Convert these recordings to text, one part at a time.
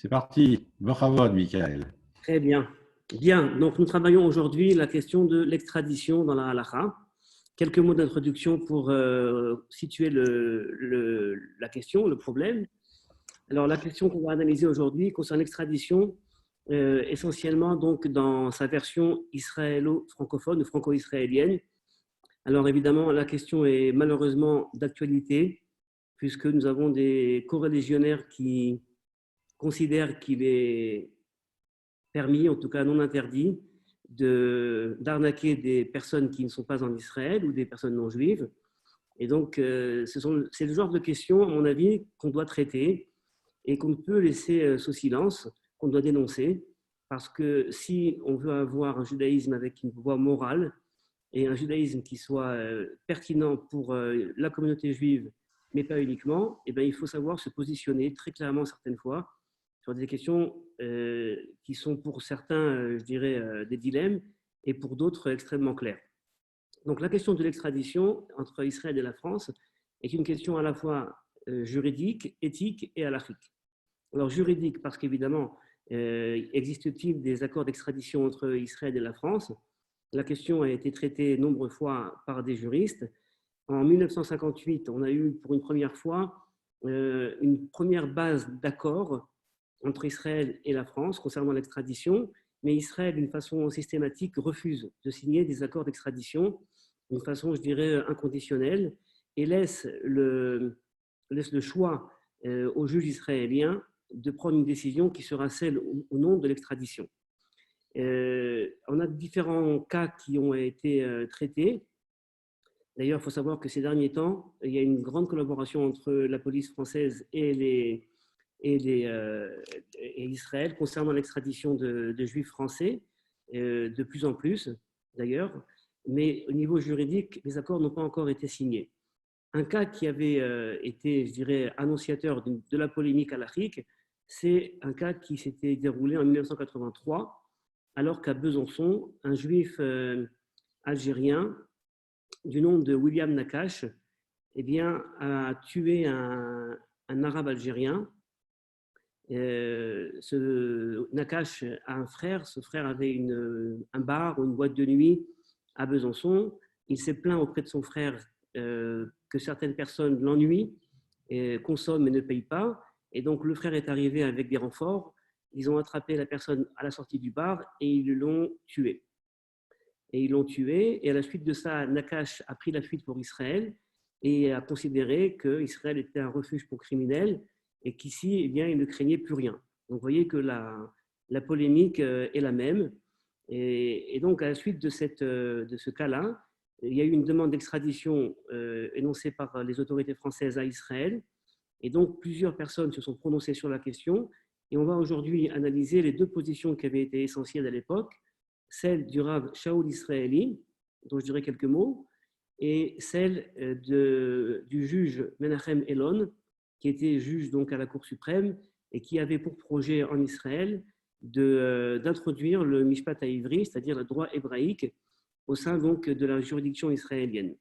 C'est parti. Bravo, Michael. Très bien. Bien, donc nous travaillons aujourd'hui la question de l'extradition dans la halakha. Quelques mots d'introduction pour situer la question, le problème. Alors la question qu'on va analyser aujourd'hui concerne l'extradition, essentiellement donc dans sa version israélo-francophone ou franco-israélienne. Alors évidemment, la question est malheureusement d'actualité, puisque nous avons des coreligionnaires qui considèrent qu'il est permis, en tout cas non interdit, d'arnaquer des personnes qui ne sont pas en Israël ou des personnes non juives. Et donc, c'est le genre de questions, à mon avis, qu'on doit traiter et qu'on ne peut laisser sous silence, qu'on doit dénoncer, parce que si on veut avoir un judaïsme avec une voix morale et un judaïsme qui soit pertinent pour la communauté juive, mais pas uniquement, eh bien, il faut savoir se positionner très clairement certaines fois sur des questions qui sont pour certains, je dirais, des dilemmes et pour d'autres extrêmement clairs. Donc la question de l'extradition entre Israël et la France est une question à la fois juridique, éthique et halachique. Alors juridique parce qu'évidemment, existe-t-il des accords d'extradition entre Israël et la France? La question a été traitée nombreuses fois par des juristes. En 1958, on a eu pour une première fois une première base d'accord entre Israël et la France concernant l'extradition, mais Israël, d'une façon systématique, refuse de signer des accords d'extradition d'une façon, je dirais, inconditionnelle et laisse le choix aux juges israéliens de prendre une décision qui sera celle au nom de l'extradition. On a différents cas qui ont été traités. D'ailleurs, il faut savoir que ces derniers temps, il y a une grande collaboration entre la police française et Israël concernant l'extradition de juifs français, de plus en plus d'ailleurs, mais au niveau juridique, les accords n'ont pas encore été signés. Un cas qui avait été, je dirais, annonciateur de la polémique halachique, c'est un cas qui s'était déroulé en 1983, alors qu'à Besançon, un juif algérien du nom de William Nakache eh bien, a tué un arabe algérien. Ce Nakache a un frère, ce frère avait un bar ou une boîte de nuit à Besançon. Il s'est plaint auprès de son frère que certaines personnes l'ennuient, consomment et ne payent pas. Et donc le frère est arrivé avec des renforts. Ils ont attrapé la personne à la sortie du bar et ils l'ont tué. Et à la suite de ça, Nakache a pris la fuite pour Israël et a considéré qu'Israël était un refuge pour criminels et qu'ici, eh bien, il ne craignait plus rien. Donc, vous voyez que la polémique est la même. Et donc, à la suite de ce cas-là, il y a eu une demande d'extradition énoncée par les autorités françaises à Israël. Et donc, plusieurs personnes se sont prononcées sur la question. Et on va aujourd'hui analyser les deux positions qui avaient été essentielles à l'époque, celle du Rav Shaul Israeli, dont je dirai quelques mots, et celle du juge Menachem Elon, qui était juge donc à la Cour suprême et qui avait pour projet en Israël d'introduire le Mishpat haïvri, c'est-à-dire le droit hébraïque, au sein donc de la juridiction israélienne.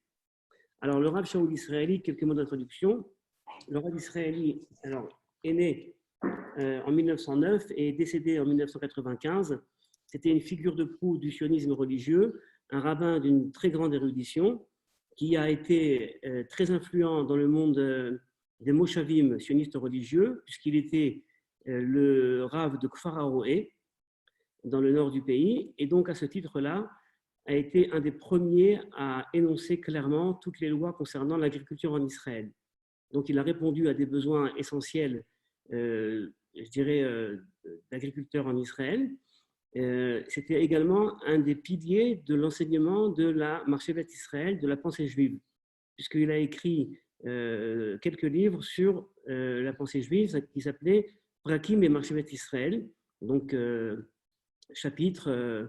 Alors le Rav Shaul Israeli, quelques mots d'introduction. Le Rav Israeli est né en 1909 et est décédé en 1995. C'était une figure de proue du sionisme religieux, un rabbin d'une très grande érudition qui a été très influent dans le monde des moshavim sionistes religieux, puisqu'il était le rav de Kfar Haroé, dans le nord du pays, et donc à ce titre-là, a été un des premiers à énoncer clairement toutes les lois concernant l'agriculture en Israël. Donc il a répondu à des besoins essentiels, je dirais, d'agriculteurs en Israël. C'était également un des piliers de l'enseignement de la Marchevet Israël, de la pensée juive, puisqu'il a écrit quelques livres sur la pensée juive qui s'appelait Prakim et Marchevet Israël, donc chapitre,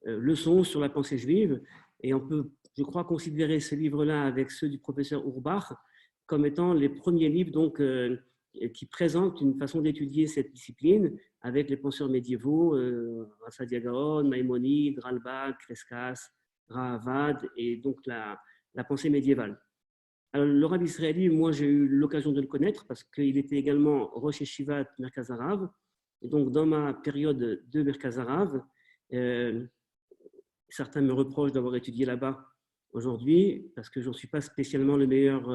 leçons sur la pensée juive. Et on peut, je crois, considérer ces livres-là avec ceux du professeur Urbach comme étant les premiers livres donc, qui présentent une façon d'étudier cette discipline avec les penseurs médiévaux, Saadia Gaon, Maïmonide, Ralbag, Crescas, Rahavad, et donc la pensée médiévale. Alors, le Rav Israeli, moi j'ai eu l'occasion de le connaître parce qu'il était également Rosh Yeshivat Merkaz Harav, Et donc, dans ma période de Merkaz Arav, certains me reprochent d'avoir étudié là-bas aujourd'hui, parce que je n'en suis pas spécialement le meilleur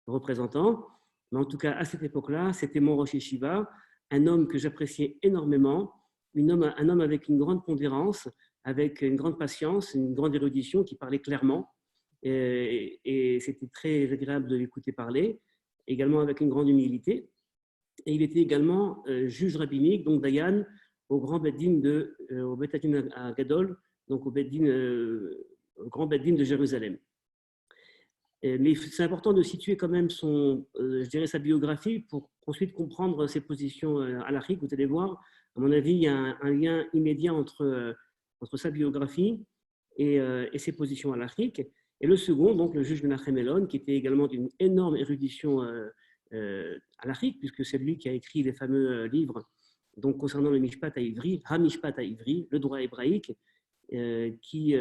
représentant. Mais en tout cas, à cette époque-là, c'était mon Rosh Yeshiva, un homme que j'appréciais énormément, un homme avec une grande pondérance, avec une grande patience, une grande érudition, qui parlait clairement. Et c'était très agréable de l'écouter parler, également avec une grande humilité. Et il était également juge rabbinique, donc Dayan, au grand Beddin au Bet Hadin à Gadol, donc au grand Beddin de Jérusalem. Mais c'est important de situer quand même je dirais sa biographie pour ensuite comprendre ses positions halachiques. Vous allez voir, à mon avis, il y a un lien immédiat entre sa biographie et ses positions halachiques. Et le second, donc le juge Menachem Elon, qui était également d'une énorme érudition halachique, puisque c'est lui qui a écrit les fameux livres donc, concernant le Mishpat à Ivry, HaMishpat à Ivry, le droit hébraïque, qui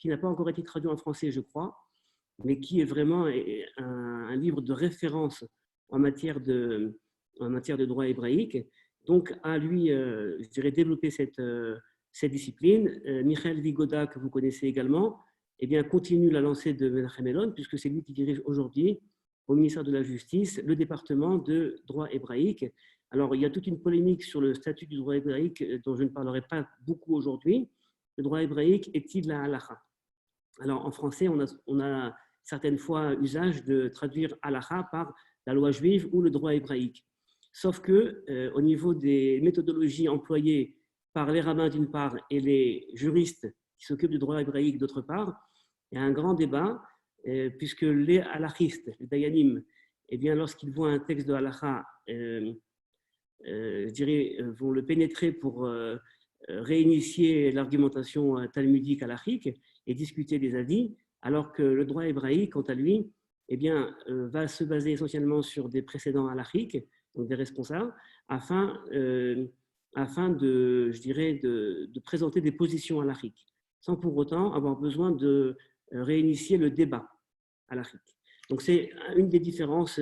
n'a pas encore été traduit en français, je crois, mais qui est vraiment un livre de référence en matière de droit hébraïque. Donc, à lui, je dirais, développer cette discipline. Michael Vigoda, que vous connaissez également, eh bien, continue la lancée de Menachem Elon, puisque c'est lui qui dirige aujourd'hui, au ministère de la Justice, le département de droit hébraïque. Alors, il y a toute une polémique sur le statut du droit hébraïque dont je ne parlerai pas beaucoup aujourd'hui. Le droit hébraïque est-il la halakha? Alors, en français, on a certaines fois usage de traduire halakha par la loi juive ou le droit hébraïque. Sauf que, au niveau des méthodologies employées par les rabbins d'une part et les juristes qui s'occupent du droit hébraïque d'autre part, il y a un grand débat, puisque les halakhistes, les dayanim, eh bien, lorsqu'ils voient un texte de halakha, je dirais, vont le pénétrer pour réinitier l'argumentation talmudique halachique et discuter des avis, alors que le droit hébraïque, quant à lui, eh bien, va se baser essentiellement sur des précédents halachiques, donc des responsables, afin de, je dirais, de présenter des positions halachiques, sans pour autant avoir besoin de réinitier le débat halachique. Donc c'est une des différences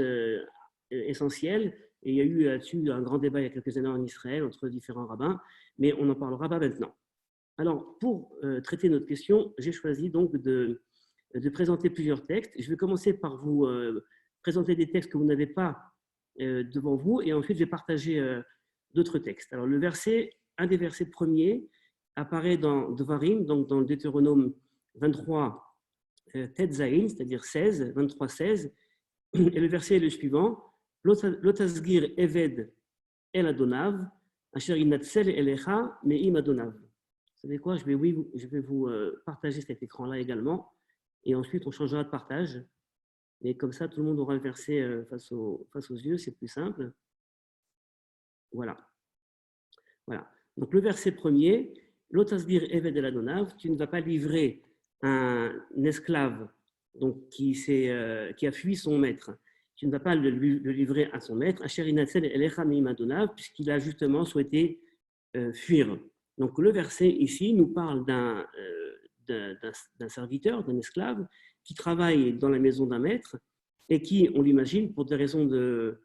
essentielles. Et il y a eu là-dessus un grand débat il y a quelques années en Israël entre différents rabbins, mais on n'en parlera pas maintenant. Alors, pour traiter notre question, j'ai choisi donc de présenter plusieurs textes. Je vais commencer par vous présenter des textes que vous n'avez pas devant vous, et ensuite je vais partager d'autres textes. Alors, un des versets premiers apparaît dans Devarim, donc dans le Deutéronome 23, Tet Zayin, c'est-à-dire 16, 23, 16, et le verset est le suivant. Lotasgir Eved El Adonav, Asher Inatzel Elecha Me'im Adonav. Vous savez quoi, je vais vous partager cet écran-là également, et ensuite on changera de partage. Et comme ça, tout le monde aura le verset face aux yeux, c'est plus simple. Voilà. Donc le verset premier, Lotasgir Eved El Adonav, tu ne vas pas livrer un esclave donc, qui a fui son maître. Tu ne vas pas le livrer à son maître, puisqu'il a justement souhaité fuir. Donc le verset ici nous parle d'un serviteur, d'un esclave, qui travaille dans la maison d'un maître et qui, on l'imagine, pour des raisons de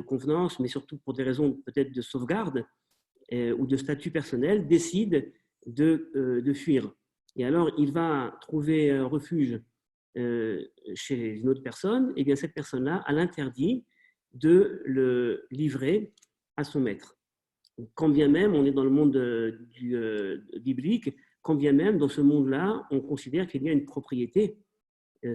convenance, mais surtout pour des raisons peut-être de sauvegarde ou de statut personnel, décide de fuir. Et alors il va trouver refuge chez une autre personne, et bien cette personne-là a l'interdit de le livrer à son maître. Quand bien même on est dans le monde biblique, quand bien même dans ce monde-là, on considère qu'il y a une propriété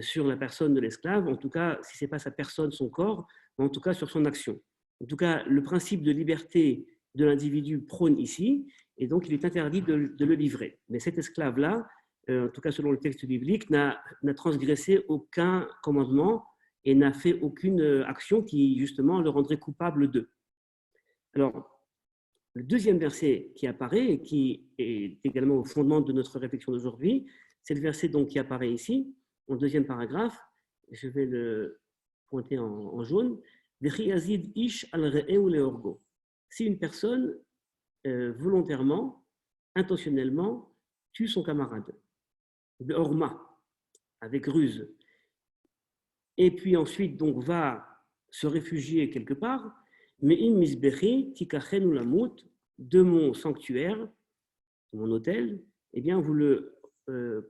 sur la personne de l'esclave, en tout cas, si ce n'est pas sa personne, son corps, mais en tout cas sur son action. En tout cas, le principe de liberté de l'individu prône ici, et donc il est interdit de le livrer. Mais cet esclave-là, en tout cas selon le texte biblique, n'a transgressé aucun commandement et n'a fait aucune action qui justement le rendrait coupable d'eux. Alors, le deuxième verset qui apparaît et qui est également au fondement de notre réflexion d'aujourd'hui, c'est le verset donc qui apparaît ici, en deuxième paragraphe. Je vais le pointer en jaune. Si une personne volontairement, intentionnellement, tue son camarade, Orma, avec ruse, et puis ensuite donc va se réfugier quelque part, Me'im misbechi tikachenu lamut, de mon sanctuaire, de mon autel, eh bien, vous le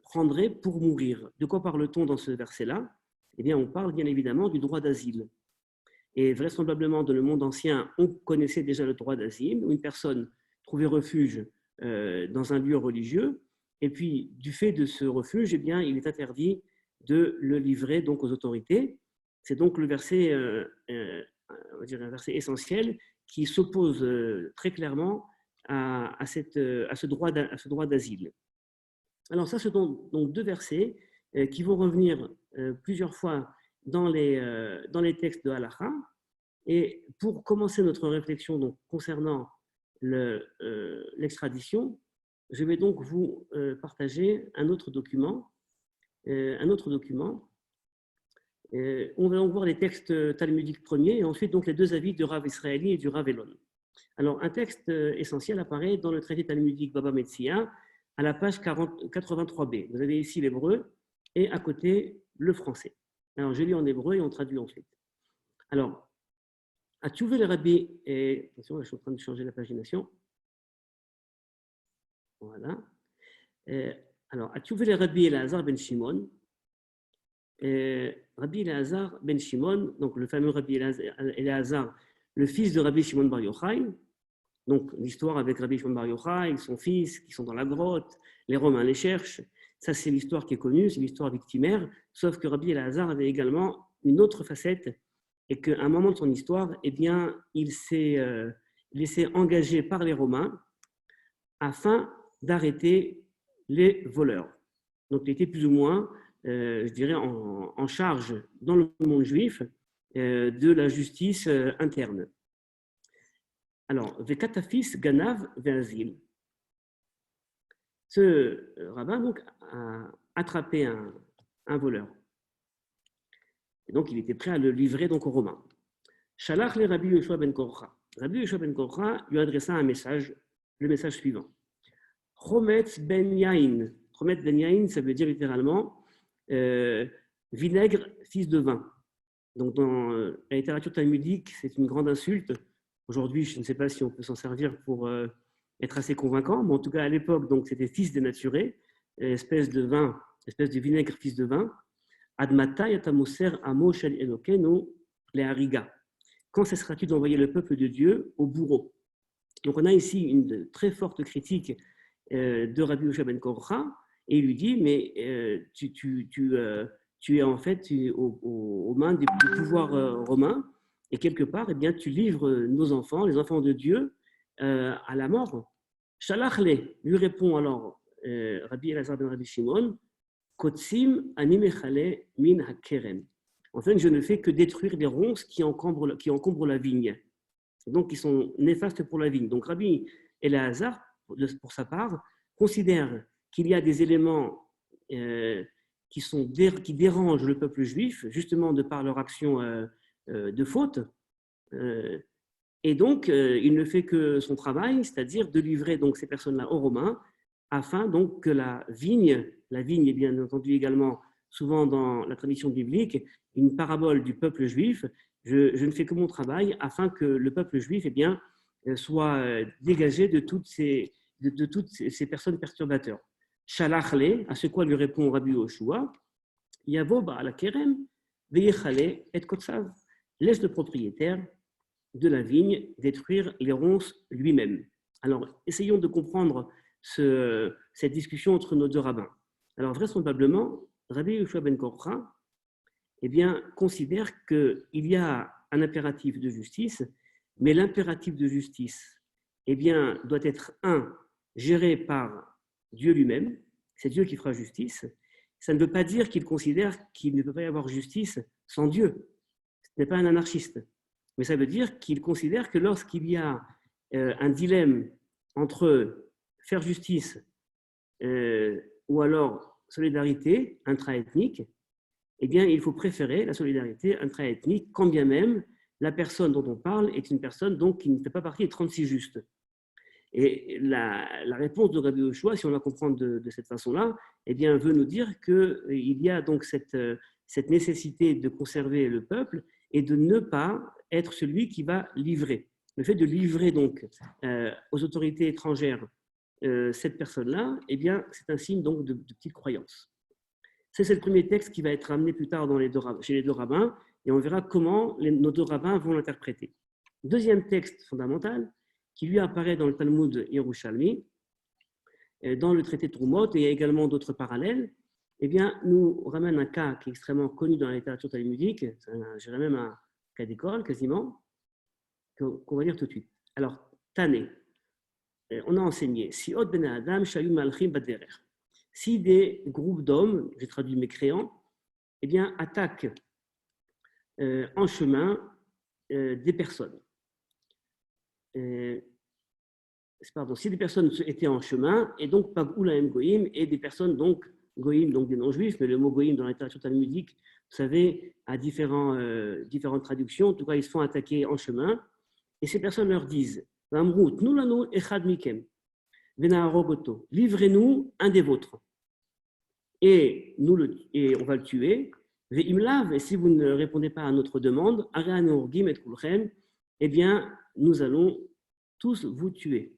prendrez pour mourir. De quoi parle-t-on dans ce verset-là? Eh bien, on parle bien évidemment du droit d'asile. Et vraisemblablement, dans le monde ancien, on connaissait déjà le droit d'asile, où une personne trouvait refuge dans un lieu religieux, et puis, du fait de ce refuge, eh bien, il est interdit de le livrer donc aux autorités. C'est donc le verset, on va dire un verset essentiel, qui s'oppose très clairement à ce droit d'asile. Alors ça, ce sont donc deux versets qui vont revenir plusieurs fois dans les textes de Halakha. Et pour commencer notre réflexion donc, concernant l'extradition, je vais donc vous partager un autre document. On va donc voir les textes talmudiques premiers et ensuite donc les deux avis du Rav Israéli et du Rav Elon. Alors, un texte essentiel apparaît dans le traité talmudique Baba Metzia à la page 83b. Vous avez ici l'hébreu et à côté le français. Alors, je lis en hébreu et on traduit ensuite. Alors, Atchouvé le Rabbi, et attention, je suis en train de changer la pagination. Voilà. Alors, Atchouvé le Rabbi Elazar ben Shimon. Rabbi Elazar ben Shimon, donc le fameux Rabbi Elazar, le fils de Rabbi Shimon Bar Yochai. Donc, l'histoire avec Rabbi Shimon Bar Yochai et son fils qui sont dans la grotte, les Romains les cherchent. Ça, c'est l'histoire qui est connue, c'est l'histoire victimaire. Sauf que Rabbi Elazar avait également une autre facette et qu'à un moment de son histoire, eh bien, il s'est laissé engager par les Romains afin d'arrêter les voleurs. Donc, il était plus ou moins, je dirais, en charge dans le monde juif de la justice interne. Alors, Vekatafis Ganav Veazil. Ce rabbin donc, a attrapé un voleur. Et donc, il était prêt à le livrer donc, aux Romains. Shalach le Rabbi Yoshua ben Korcha. Rabbi Yoshua ben Korcha lui adressa un message, le message suivant. Chometz ben Yain. Chometz ben Yain, ça veut dire littéralement vinaigre, fils de vin. Donc, dans la littérature talmudique, c'est une grande insulte. Aujourd'hui, je ne sais pas si on peut s'en servir pour être assez convaincant, mais en tout cas, à l'époque, donc c'était fils dénaturé, espèce de vin, espèce de vinaigre, fils de vin. Admata yatamoser amo shel Elokenu le hariga. Quand cesseras-tu d'envoyer le peuple de Dieu au bourreau? Donc, on a ici une très forte critique de Rabbi Yoshua ben Korcha, et il lui dit, mais tu es en fait aux mains du pouvoir romain, et quelque part, eh bien, tu livres nos enfants, les enfants de Dieu, à la mort. Shalachle, lui répond alors Rabbi Elazar ben Rabbi Shimon, Kotsim animechale min hakerem. En fait, je ne fais que détruire les ronces qui encombrent la vigne, et donc qui sont néfastes pour la vigne. Donc Rabbi Elazar, pour sa part, considère qu'il y a des éléments qui dérangent le peuple juif, justement de par leur action de faute. Et donc, il ne fait que son travail, c'est-à-dire de livrer donc, ces personnes-là aux Romains, afin donc que la vigne est bien entendu également souvent dans la tradition biblique, une parabole du peuple juif. Je ne fais que mon travail afin que le peuple juif eh bien, soit dégagé de toutes ces personnes perturbateurs. Shalachle, à ce quoi lui répond Rabbi Yoshua, Yavo ba'al kerem, veyechale et kotsav. Laisse le propriétaire de la vigne détruire les ronces lui-même. Alors, essayons de comprendre cette discussion entre nos deux rabbins. Alors, vraisemblablement, Rabbi Yoshua ben Korcha eh bien, considère qu'il y a un impératif de justice, mais l'impératif de justice eh bien, doit être, géré par Dieu lui-même, c'est Dieu qui fera justice. Ça ne veut pas dire qu'il considère qu'il ne peut pas y avoir justice sans Dieu. Ce n'est pas un anarchiste. Mais ça veut dire qu'il considère que lorsqu'il y a un dilemme entre faire justice ou alors solidarité intra-ethnique, eh bien, il faut préférer la solidarité intra-ethnique, quand bien même la personne dont on parle est une personne donc, qui ne fait pas partie des 36 justes. Et la réponse de Rabbi Yoshua, si on la comprend de cette façon-là, eh bien, veut nous dire qu'il y a donc cette nécessité de conserver le peuple et de ne pas être celui qui va livrer. Le fait de livrer donc aux autorités étrangères cette personne-là, eh bien, c'est un signe donc de petite croyance. C'est le premier texte qui va être amené plus tard chez les deux rabbins, et on verra comment nos deux rabbins vont l'interpréter. Deuxième texte fondamental, qui lui apparaît dans le Talmud Yerushalmi, dans le traité de Trumot, et il y a également d'autres parallèles, eh bien, nous ramène un cas qui est extrêmement connu dans la littérature talmudique, je dirais même un cas d'école quasiment, qu'on va lire tout de suite. Alors, Tané, on a enseigné, si Od ben Adam, Shayu Malchim Baderer. Si des groupes d'hommes, j'ai traduit mécréants, eh bien, attaquent en chemin des personnes. Si des personnes étaient en chemin, et donc Pag'ulahem Goïm, et des personnes, donc Goïm, donc des non-juifs, mais le mot Goïm dans la littérature talmudique, vous savez, a différentes traductions, en tout cas, ils se font attaquer en chemin, et ces personnes leur disent Vamrout, nous l'annou echad mikem, venaharogoto, livrez-nous un des vôtres. Et on va le tuer. Et si vous ne répondez pas à notre demande, eh bien, nous allons tous vous tuer.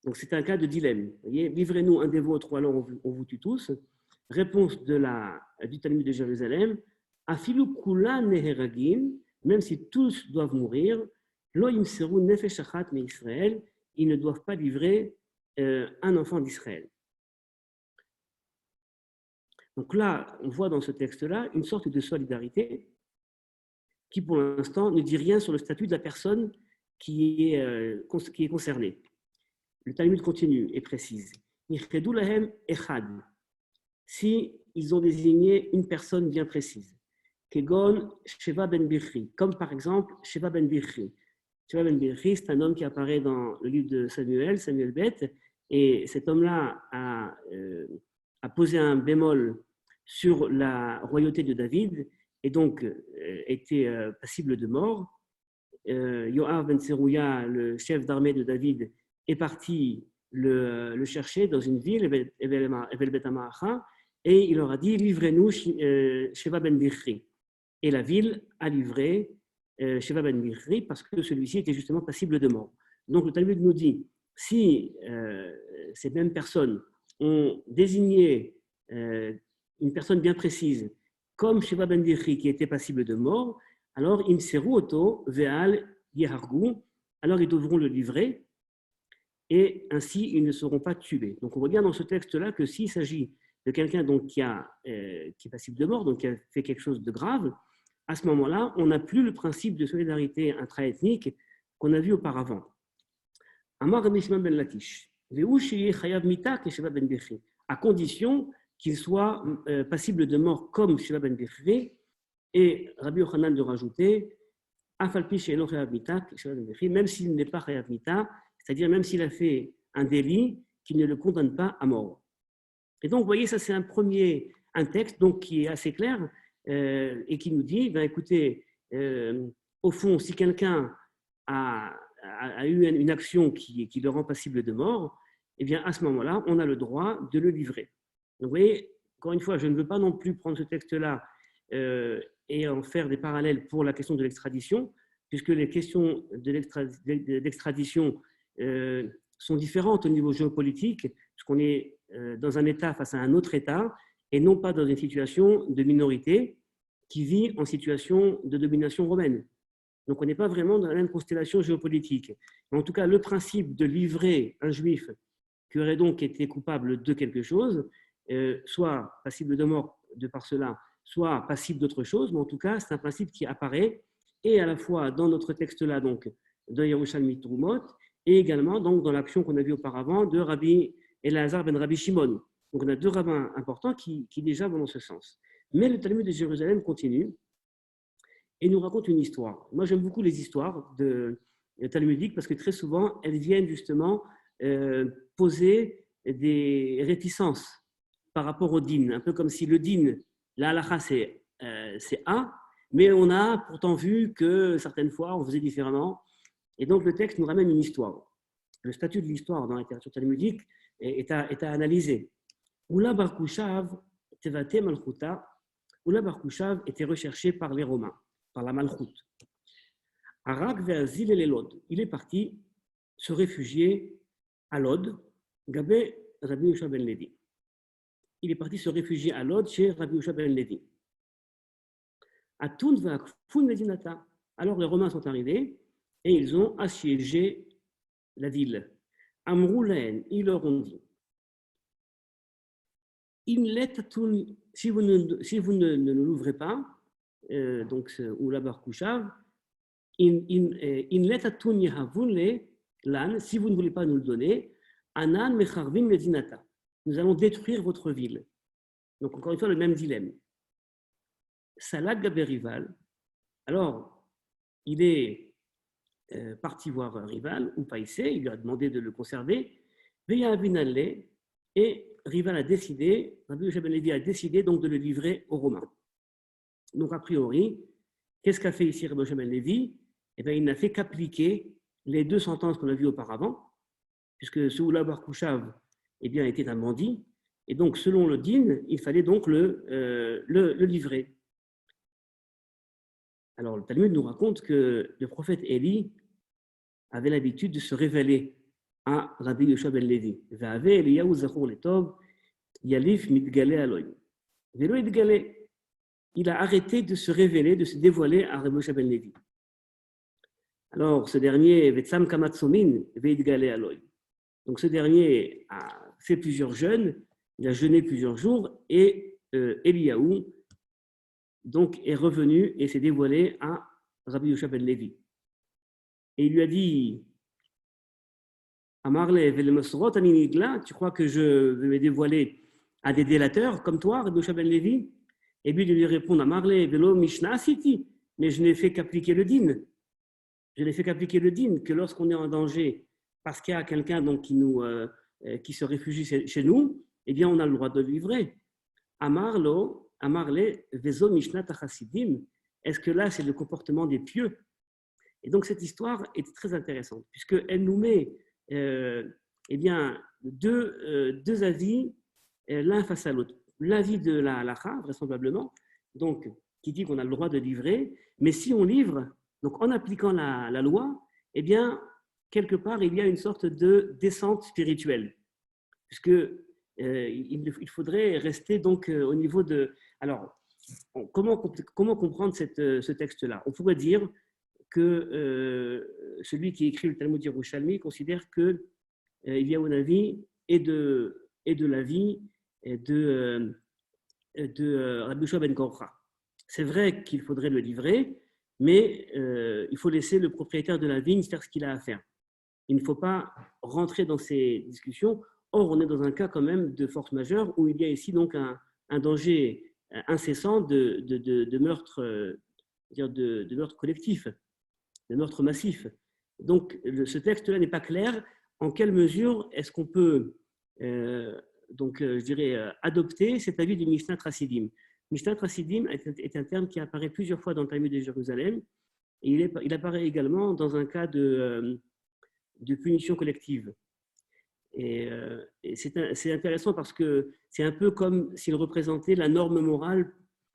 Donc, c'est un cas de dilemme. Vous voyez, livrez-nous un des vôtres ou alors on vous tue tous. Réponse du Talmud de Jérusalem, Afilu kula neheragim, même si tous doivent mourir, lo imseru nefesh achat me Israël, ils ne doivent pas livrer un enfant d'Israël. Donc là, on voit dans ce texte-là une sorte de solidarité qui, pour l'instant, ne dit rien sur le statut de la personne qui est concernée. Le Talmud continue et précise si ils ont désigné une personne bien précise, Kegon Sheva ben Bichri, comme par exemple Sheva ben Bichri. Sheva ben Bichri, c'est un homme qui apparaît dans le livre de Samuel Beth, et cet homme-là a posé un bémol sur la royauté de David et donc était passible de mort. Yoav ben Tserouya, le chef d'armée de David, est parti le chercher dans une ville, Evel Bet Amaacha, et il leur a dit livrez-nous Sheva ben Bichri. Et la ville a livré Sheva ben Bichri parce que celui-ci était justement passible de mort. Donc le Talmud nous dit si ces mêmes personnes ont désigné une personne bien précise comme Sheva ben Bichri qui était passible de mort, alors imseru oto ve'al yehargu, alors ils devront le livrer et ainsi ils ne seront pas tués. Donc on voit bien dans ce texte-là que s'il s'agit de quelqu'un donc qui est passible de mort, donc qui a fait quelque chose de grave, à ce moment-là, on n'a plus le principe de solidarité intra-ethnique qu'on a vu auparavant. Amar Rabbi Shimon ben Lakish, à condition qu'il soit passible de mort comme Sheva ben Bichri, et Rabbi Yochanan de rajouter même s'il n'est pas chayav mita, c'est-à-dire même s'il a fait un délit qui ne le condamne pas à mort. Et donc, vous voyez, ça c'est un texte donc, qui est assez clair et qui nous dit, ben, écoutez, au fond, si quelqu'un a eu une action qui le rend passible de mort, eh bien, à ce moment-là, on a le droit de le livrer. Donc, vous voyez, encore une fois, je ne veux pas non plus prendre ce texte-là et en faire des parallèles pour la question de l'extradition, puisque les questions de l'extradition sont différentes au niveau géopolitique, puisqu'on est dans un État face à un autre État, et non pas dans une situation de minorité qui vit en situation de domination romaine. Donc on n'est pas vraiment dans la même constellation géopolitique. Mais en tout cas, le principe de livrer un juif qui aurait donc été coupable de quelque chose, soit passible de mort de par cela, soit passible d'autre chose, mais en tout cas, c'est un principe qui apparaît et à la fois dans notre texte-là, donc de Yerushalmi Trumot, et également donc, dans l'action qu'on a vue auparavant de Rabbi Elazar ben Rabbi Shimon. Donc on a deux rabbins importants qui déjà vont dans ce sens. Mais le Talmud de Jérusalem continue et nous raconte une histoire. Moi, j'aime beaucoup les histoires talmudiques parce que très souvent, elles viennent justement poser des réticences par rapport au din. Un peu comme si le din, la halakha, c'est A, mais on a pourtant vu que certaines fois, on faisait différemment. Et donc, le texte nous ramène une histoire. Le statut de l'histoire dans la littérature talmudique est à analyser. Oula bar Kushav tevate malchuta. Oula bar Kushav était recherché par les Romains, par la malchoute. Arak ve'azil et Lod. Il est parti se réfugier à Lod, Gabé Rabbi Yehoshua ben Levi. Il est parti se réfugier à Lod chez Rabbi Yehoshua ben Levi. Atoun ve'akfun medinata. Alors les Romains sont arrivés et ils ont assiégé la ville. Amroulaen, ils leur ont dit si vous ne l'ouvrez pas, donc ou la barkouchav, si vous ne voulez pas nous le donner, anan mecharvin medinata. Nous allons détruire votre ville. Donc encore une fois le même dilemme. Salat Gaberival. Alors il est parti voir Rival ou Païsé, il lui a demandé de le conserver. Veya Avinale, et Rival a décidé, Rabbi Yehoshua ben Levi a décidé donc de le livrer aux Romains. Donc a priori, qu'est-ce qu'a fait ici Rabbi Yehoshua ben Levi? Eh bien, il n'a fait qu'appliquer les deux sentences qu'on a vues auparavant, puisque Soula Bar Kouchav eh bien, était un bandit, et donc selon le din, il fallait donc le livrer. Alors le Talmud nous raconte que le prophète Élie avait l'habitude de se révéler à Rabbi Yehoshua ben Levi. Il a arrêté de se révéler, de se dévoiler à Rabbi Yehoshua ben Levi. Alors ce dernier, donc ce dernier a fait plusieurs jeûnes, il a jeûné plusieurs jours et Eliyahu donc est revenu et s'est dévoilé à Rabbi Yehoshua ben Levi. Et il lui a dit, tu crois que je vais me dévoiler à des délateurs comme toi, Rabbi Yehoshua ben Levi? Et lui de lui répondre, Amarle velo Mishnah Siti, mais je n'ai fait qu'appliquer le din. Je n'ai fait qu'appliquer le din, que lorsqu'on est en danger, parce qu'il y a quelqu'un donc qui se réfugie chez nous, eh bien on a le droit de le livrer. Amarle vezo Mishnah Tachasidim. Est-ce que là c'est le comportement des pieux? Et donc cette histoire est très intéressante, puisqu'elle nous met eh bien, deux avis l'un face à l'autre. L'avis de la halakha, vraisemblablement, donc, qui dit qu'on a le droit de livrer, mais si on livre, donc en appliquant la loi, eh bien, quelque part, il y a une sorte de descente spirituelle, puisque il faudrait rester donc au niveau de... Alors, comment comprendre ce texte-là? On pourrait dire que celui qui écrit le Talmud Yerushalmi considère que il y a un avis et de l'avis de Rabbi Yehoshua ben Korcha. C'est vrai qu'il faudrait le livrer, mais il faut laisser le propriétaire de la vigne faire ce qu'il a à faire. Il ne faut pas rentrer dans ces discussions. Or, on est dans un cas quand même de force majeure où il y a ici donc un danger incessant de meurtre, de meurtre collectif, de meurtre massif. Donc, ce texte-là n'est pas clair. En quelle mesure est-ce qu'on peut, je dirais, adopter cet avis du Mishnah Trasidim? Mishnah Trasidim est un terme qui apparaît plusieurs fois dans le Talmud de Jérusalem, et il apparaît également dans un cas de punition collective. Et c'est intéressant parce que c'est un peu comme s'il représentait la norme morale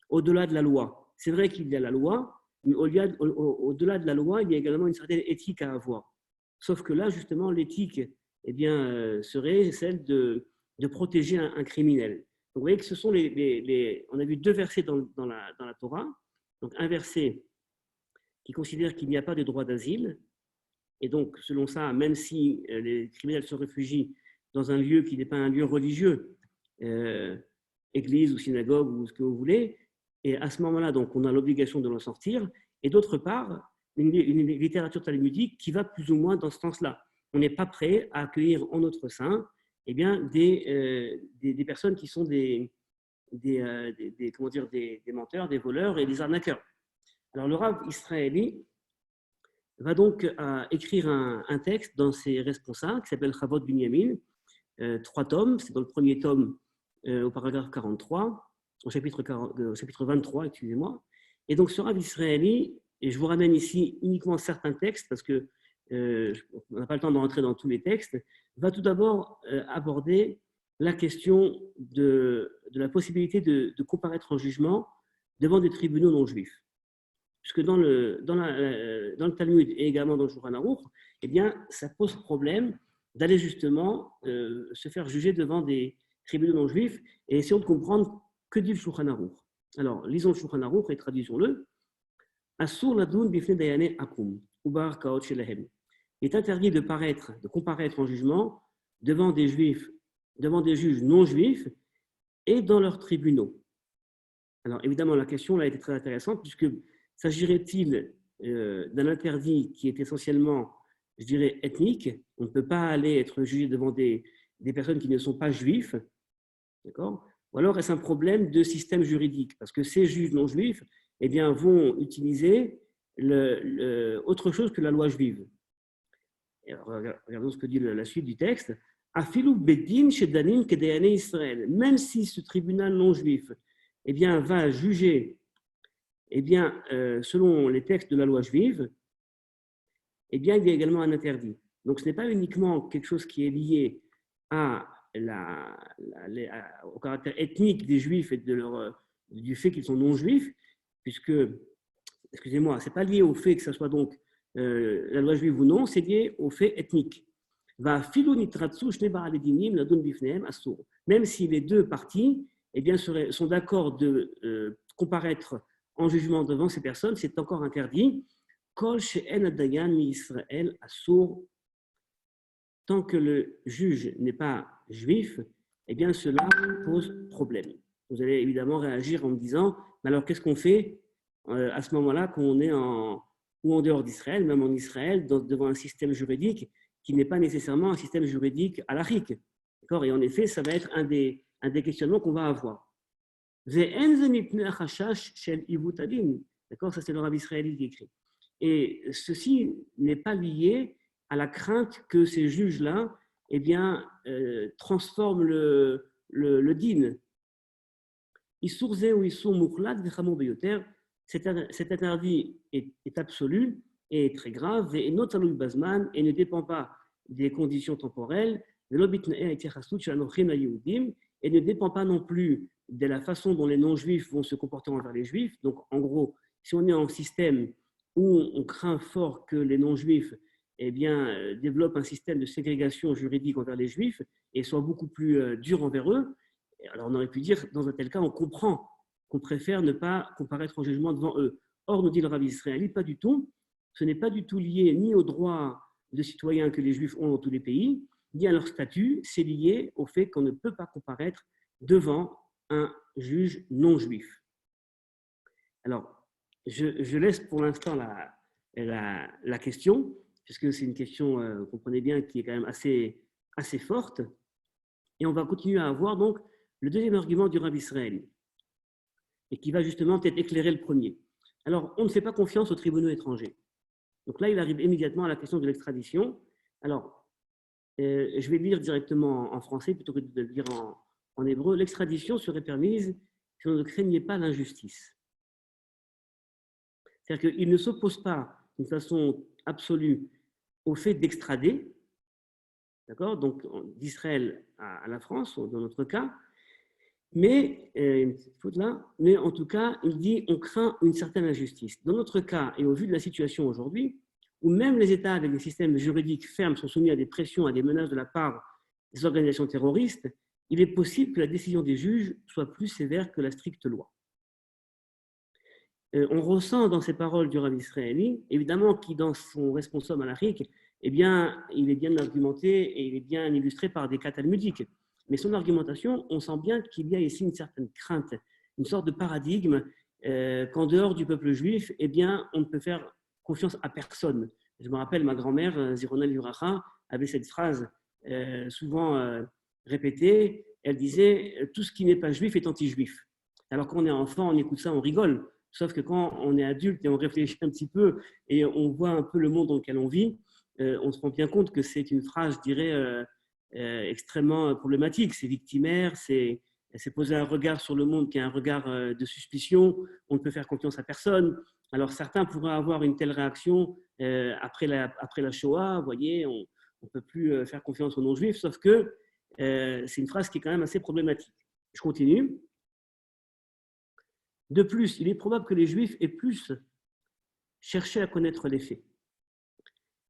au-delà de la loi. C'est vrai qu'il y a la loi, mais au-delà de la loi, il y a également une certaine éthique à avoir. Sauf que là, justement, l'éthique serait celle de protéger un criminel. Donc, vous voyez que ce sont on a vu deux versets dans la Torah. Donc, un verset qui considère qu'il n'y a pas de droit d'asile. Et donc, selon ça, même si les criminels se réfugient dans un lieu qui n'est pas un lieu religieux, église ou synagogue ou ce que vous voulez, et à ce moment-là, donc, on a l'obligation de l'en sortir. Et d'autre part, une littérature talmudique qui va plus ou moins dans ce sens-là. On n'est pas prêt à accueillir en notre sein des personnes qui sont des menteurs, des voleurs et des arnaqueurs. Alors, le Rav Israéli va donc écrire un texte dans ses responsables qui s'appelle Chavot Binyamin, 3 tomes. C'est dans le premier tome au paragraphe 43, au chapitre 23, excusez-moi. Et donc, ce Rav Israéli, et je vous ramène ici uniquement certains textes parce que on n'a pas le temps de rentrer dans tous les textes, va tout d'abord aborder la question de la possibilité de comparaître en jugement devant des tribunaux non juifs. puisque dans le Talmud et également dans le Shulchan Aruch, eh bien, ça pose problème d'aller justement se faire juger devant des tribunaux non juifs, et essayons de comprendre que dit le Shulchan Aruch. Alors, lisons le Shulchan Aruch et traduisons-le. Asur ladun bifnei dayane akum, ubar kaot shelahem. Il est interdit de comparaître en jugement devant des juifs, devant des juges non juifs et dans leurs tribunaux. Alors, évidemment, la question là, a été très intéressante, puisque s'agirait-il d'un interdit qui est essentiellement, je dirais, ethnique? On ne peut pas aller être jugé devant des personnes qui ne sont pas juifs, d'accord? Ou alors est-ce un problème de système juridique? Parce que ces juges non juifs eh bien, vont utiliser autre chose que la loi juive. Et alors, regardons ce que dit la suite du texte. Afilou bedin shedanim kedayane Israël. Même si ce tribunal non juif eh bien, va juger eh bien, selon les textes de la loi juive, eh bien, il y a également un interdit. Donc, ce n'est pas uniquement quelque chose qui est lié au caractère ethnique des juifs et du fait qu'ils sont non juifs, puisque, excusez-moi, ce n'est pas lié au fait que ce soit donc la loi juive ou non, c'est lié au fait ethnique. Même si les deux parties eh bien, sont d'accord de comparaître en jugement devant ces personnes, c'est encore interdit. Tant que le juge n'est pas juif, eh bien cela pose problème. Vous allez évidemment réagir en me disant, mais alors qu'est-ce qu'on fait à ce moment-là quand on est en dehors d'Israël, même en Israël, devant un système juridique qui n'est pas nécessairement un système juridique halachique. D'accord ? Et en effet, ça va être un des questionnements qu'on va avoir. D'accord, ça c'est le Rav israélite qui écrit. Et ceci n'est pas lié à la crainte que ces juges-là eh bien, transforment le din. Cet interdit est absolu et très grave et ne dépend pas des conditions temporelles et ne dépend pas non plus de la façon dont les non-juifs vont se comporter envers les juifs. Donc, en gros, si on est en système où on craint fort que les non-juifs eh bien, développent un système de ségrégation juridique envers les juifs et soient beaucoup plus durs envers eux, alors on aurait pu dire, dans un tel cas, on comprend qu'on préfère ne pas comparaître en jugement devant eux. Or, nous dit le Rav israélite, pas du tout. Ce n'est pas du tout lié ni aux droits de citoyens que les juifs ont dans tous les pays, ni à leur statut, c'est lié au fait qu'on ne peut pas comparaître devant un juge non juif. Alors, je laisse pour l'instant la question, puisque c'est une question, comprenez bien, qui est quand même assez forte. Et on va continuer à avoir donc le deuxième argument du Rav israélite, et qui va justement peut-être éclairer le premier. Alors, on ne fait pas confiance aux tribunaux étrangers. Donc là, il arrive immédiatement à la question de l'extradition. Alors, je vais lire directement en français plutôt que de le lire en hébreu. L'extradition serait permise si on ne craignait pas l'injustice. C'est-à-dire qu'il ne s'oppose pas d'une façon absolue au fait d'extrader, d'accord, donc d'Israël à la France, dans notre cas, mais, mais en tout cas, il dit on craint une certaine injustice. Dans notre cas, et au vu de la situation aujourd'hui, où même les États avec des systèmes juridiques fermes sont soumis à des pressions, à des menaces de la part des organisations terroristes, il est possible que la décision des juges soit plus sévère que la stricte loi. On ressent dans ces paroles du Rav israélite, évidemment, qui dans son responsable halachique, eh bien, il est bien argumenté et il est bien illustré par des cas talmudiques. Mais son argumentation, on sent bien qu'il y a ici une certaine crainte, une sorte de paradigme qu'en dehors du peuple juif, eh bien, on ne peut faire confiance à personne. Je me rappelle, ma grand-mère, Zirona Luracha, avait cette phrase souvent répétée. Elle disait « Tout ce qui n'est pas juif est anti-juif ». Alors quand on est enfant, on écoute ça, on rigole. Sauf que quand on est adulte et on réfléchit un petit peu et on voit un peu le monde dans lequel on vit, on se rend bien compte que c'est une phrase, je dirais, extrêmement problématique. C'est victimaire, c'est poser un regard sur le monde qui est un regard de suspicion. On ne peut faire confiance à personne. Alors certains pourraient avoir une telle réaction après la Shoah. Vous voyez, on ne peut plus faire confiance aux non-juifs, sauf que c'est une phrase qui est quand même assez problématique. Je continue. De plus, il est probable que les Juifs aient plus cherchait à connaître les faits.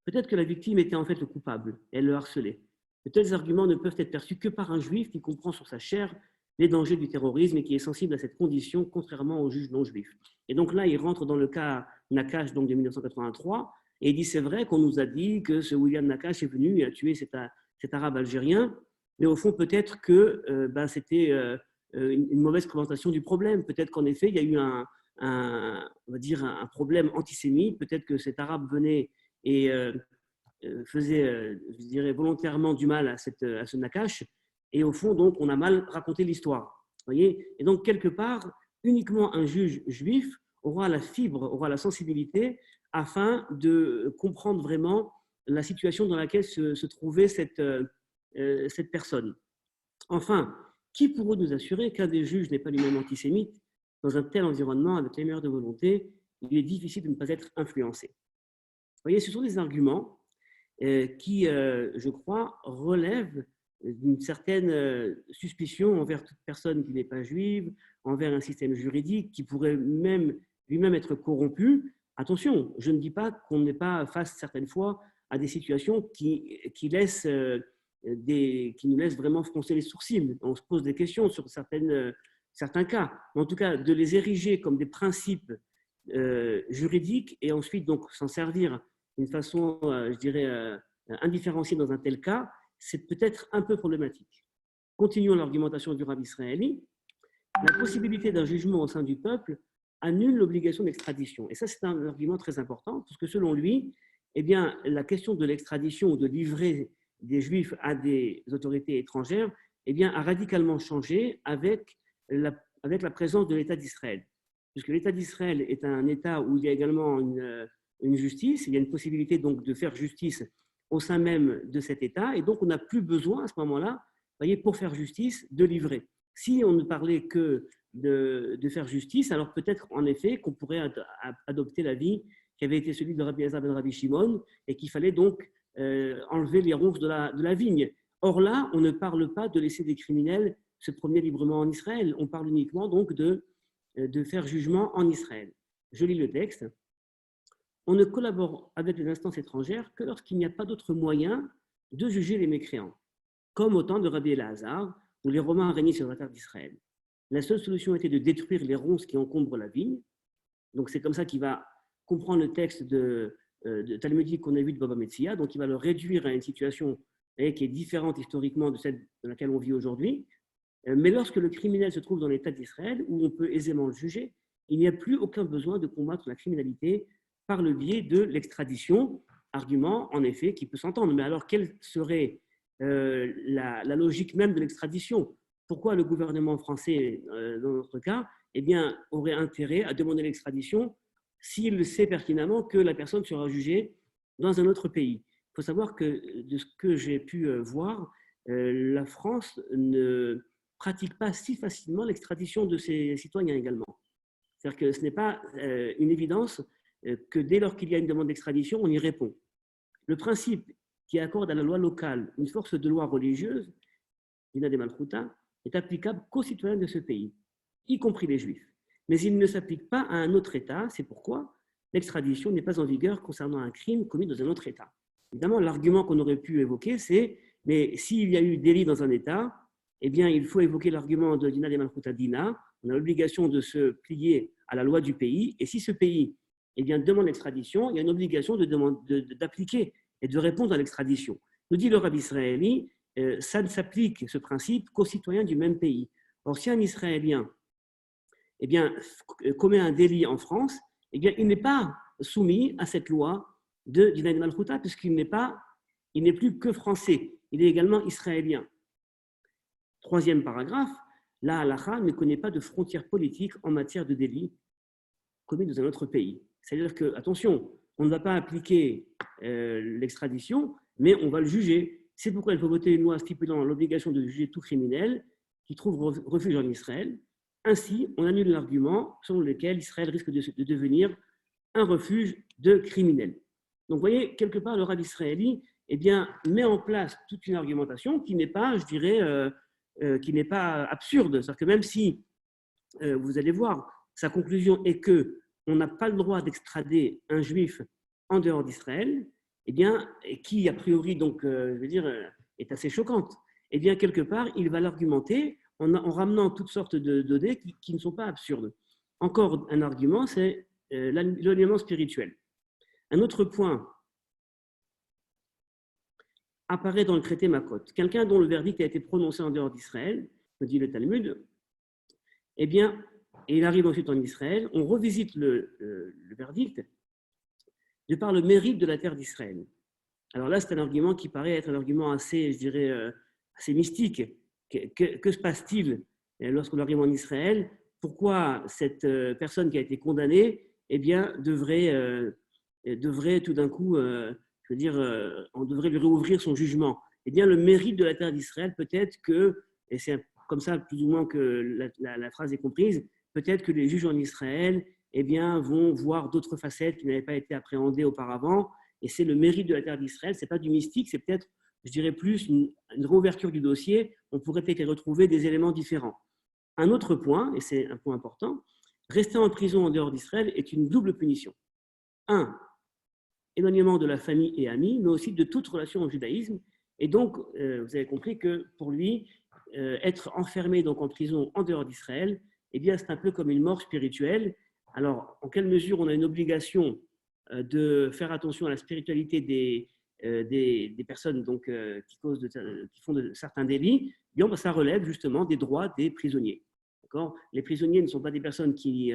Peut-être que la victime était en fait le coupable, elle le harcelait. De tels arguments ne peuvent être perçus que par un juif qui comprend sur sa chair les dangers du terrorisme et qui est sensible à cette condition, contrairement aux juges non juifs. Et donc là, il rentre dans le cas Nakash donc de 1983, et il dit c'est vrai qu'on nous a dit que ce William Nakash est venu et a tué cet arabe algérien, mais au fond, peut-être que c'était une mauvaise présentation du problème. Peut-être qu'en effet, il y a eu on va dire un problème antisémite. Peut-être que cet arabe venait et faisait, je dirais, volontairement du mal à ce Nakash. Et au fond, donc, on a mal raconté l'histoire. Voyez. Et donc, quelque part, uniquement un juge juif aura la fibre, aura la sensibilité afin de comprendre vraiment la situation dans laquelle se trouvait cette personne. Enfin, qui pourrait nous assurer qu'un des juges n'est pas lui-même antisémite? Dans un tel environnement, avec les meilleures de volonté, il est difficile de ne pas être influencé. Vous voyez, ce sont des arguments qui, je crois, relèvent d'une certaine suspicion envers toute personne qui n'est pas juive, envers un système juridique qui pourrait même lui-même être corrompu. Attention, je ne dis pas qu'on n'est pas face certaines fois à des situations qui nous laissent vraiment froncer les sourcils. On se pose des questions sur certains cas. Mais en tout cas, de les ériger comme des principes juridiques et ensuite donc s'en servir d'une façon, je dirais, indifférenciée dans un tel cas, c'est peut-être un peu problématique. Continuons l'argumentation du rabbin israéli. La possibilité d'un jugement au sein du peuple annule l'obligation d'extradition. Et ça, c'est un argument très important, parce que selon lui, eh bien, la question de l'extradition ou de livrer des Juifs à des autorités étrangères eh bien, a radicalement changé avec la présence de l'État d'Israël. Puisque l'État d'Israël est un État où il y a également une justice, il y a une possibilité donc de faire justice au sein même de cet État, et donc on n'a plus besoin à ce moment-là, voyez, pour faire justice, de livrer. Si on ne parlait que de faire justice, alors peut-être en effet qu'on pourrait adopter l'avis qui avait été celui de Rabbi Elazar ben Rabbi Shimon, et qu'il fallait donc enlever les ronces de la vigne. Or là, on ne parle pas de laisser des criminels se promener librement en Israël, on parle uniquement donc de faire jugement en Israël. Je lis le texte. On ne collabore avec les instances étrangères que lorsqu'il n'y a pas d'autre moyen de juger les mécréants, comme au temps de Rabbi Elazar, où les Romains régnaient sur la terre d'Israël. La seule solution était de détruire les ronces qui encombrent la vigne. Donc c'est comme ça qu'il va comprendre le texte de talmudique qu'on a vu de Baba Metzia. Donc il va le réduire à une situation qui est différente historiquement de celle dans laquelle on vit aujourd'hui. Mais lorsque le criminel se trouve dans l'État d'Israël, où on peut aisément le juger, il n'y a plus aucun besoin de combattre la criminalité par le biais de l'extradition. Argument, en effet, qui peut s'entendre. Mais alors, quelle serait la logique même de l'extradition? Pourquoi le gouvernement français, dans notre cas, eh bien, aurait intérêt à demander l'extradition s'il sait pertinemment que la personne sera jugée dans un autre pays? Il faut savoir que, de ce que j'ai pu voir, la France ne pratique pas si facilement l'extradition de ses citoyens également. C'est-à-dire que ce n'est pas une évidence que dès lors qu'il y a une demande d'extradition, on y répond. Le principe qui accorde à la loi locale une force de loi religieuse, Dina de Malchuta, est applicable qu'aux citoyens de ce pays, y compris les Juifs. Mais il ne s'applique pas à un autre État, c'est pourquoi l'extradition n'est pas en vigueur concernant un crime commis dans un autre État. Évidemment, l'argument qu'on aurait pu évoquer, c'est mais s'il y a eu délit dans un État, eh bien, il faut évoquer l'argument de Dina de Malchuta Dina. On a l'obligation de se plier à la loi du pays, et si ce pays eh bien, demande l'extradition, il y a une obligation d'appliquer et de répondre à l'extradition. Nous dit le rabbin israéli, ça ne s'applique, ce principe, qu'aux citoyens du même pays. Or, si un Israélien eh bien, commet un délit en France, eh bien, il n'est pas soumis à cette loi de Dina de Malchuta, puisqu'il n'est plus que français, il est également israélien. Troisième paragraphe, la halakha ne connaît pas de frontières politiques en matière de délit commis dans un autre pays. C'est-à-dire que, attention, on ne va pas appliquer l'extradition, mais on va le juger. C'est pourquoi il faut voter une loi stipulant l'obligation de juger tout criminel qui trouve refuge en Israël. Ainsi, on annule l'argument selon lequel Israël risque de devenir un refuge de criminels. Donc, vous voyez, quelque part, le rabbin israéli eh bien, met en place toute une argumentation qui n'est pas, je dirais, qui n'est pas absurde. C'est-à-dire que même si, vous allez voir, sa conclusion est que on n'a pas le droit d'extrader un juif en dehors d'Israël, eh bien, qui a priori donc, je veux dire, est assez choquante. Eh bien, quelque part, il va l'argumenter en ramenant toutes sortes de données qui ne sont pas absurdes. Encore un argument, c'est l'élément spirituel. Un autre point apparaît dans le traité Makot. Quelqu'un dont le verdict a été prononcé en dehors d'Israël, me dit le Talmud, eh bien, et il arrive ensuite en Israël, on revisite le verdict de par le mérite de la terre d'Israël. Alors là, c'est un argument qui paraît être un argument assez, je dirais, assez mystique. Que se passe-t-il lorsqu'on arrive en Israël? Pourquoi cette personne qui a été condamnée, eh bien, devrait tout d'un coup, je veux dire, on devrait lui réouvrir son jugement? Eh bien, le mérite de la terre d'Israël, peut-être que, et c'est comme ça plus ou moins que la phrase est comprise, peut-être que les juges en Israël, eh bien, vont voir d'autres facettes qui n'avaient pas été appréhendées auparavant. Et c'est le mérite de la terre d'Israël. Ce n'est pas du mystique, c'est peut-être, je dirais plus, une réouverture du dossier. On pourrait peut-être y retrouver des éléments différents. Un autre point, et c'est un point important, rester en prison en dehors d'Israël est une double punition. Un, éloignement de la famille et amis, mais aussi de toute relation au judaïsme. Et donc, vous avez compris que pour lui, être enfermé donc en prison en dehors d'Israël, eh bien, c'est un peu comme une mort spirituelle. Alors, en quelle mesure on a une obligation de faire attention à la spiritualité des personnes donc, qui font certains délits? Eh bien, ça relève justement des droits des prisonniers. Les prisonniers ne sont pas des personnes qui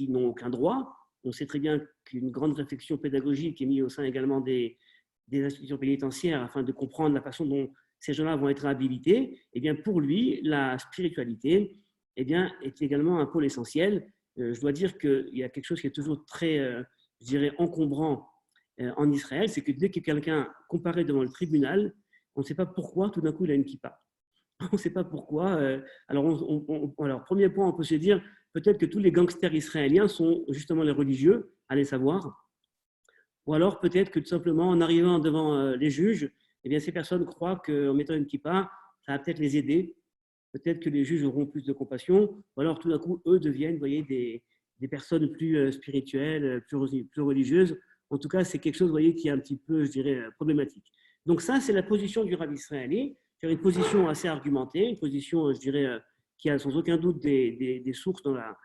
n'ont aucun droit. On sait très bien qu'une grande réflexion pédagogique est mise au sein également des institutions pénitentiaires afin de comprendre la façon dont ces gens-là vont être habilités. Eh bien, pour lui, la spiritualité eh bien, est également un pôle essentiel. Je dois dire qu'il y a quelque chose qui est toujours très, je dirais, encombrant en Israël, c'est que dès que quelqu'un comparaît devant le tribunal, on ne sait pas pourquoi tout d'un coup il a une kippa. On ne sait pas pourquoi. Alors, premier point, on peut se dire peut-être que tous les gangsters israéliens sont justement les religieux, allez savoir. Ou alors peut-être que tout simplement en arrivant devant les juges, eh bien, ces personnes croient qu'en mettant une kippa, ça va peut-être les aider. Peut-être que les juges auront plus de compassion. Ou alors tout d'un coup, eux deviennent, vous voyez, des personnes plus spirituelles, plus religieuses. En tout cas, c'est quelque chose, vous voyez, qui est un petit peu, je dirais, problématique. Donc ça, c'est la position du Rav israélien. C'est une position assez argumentée, une position, je dirais, qui a sans aucun doute des sources dans la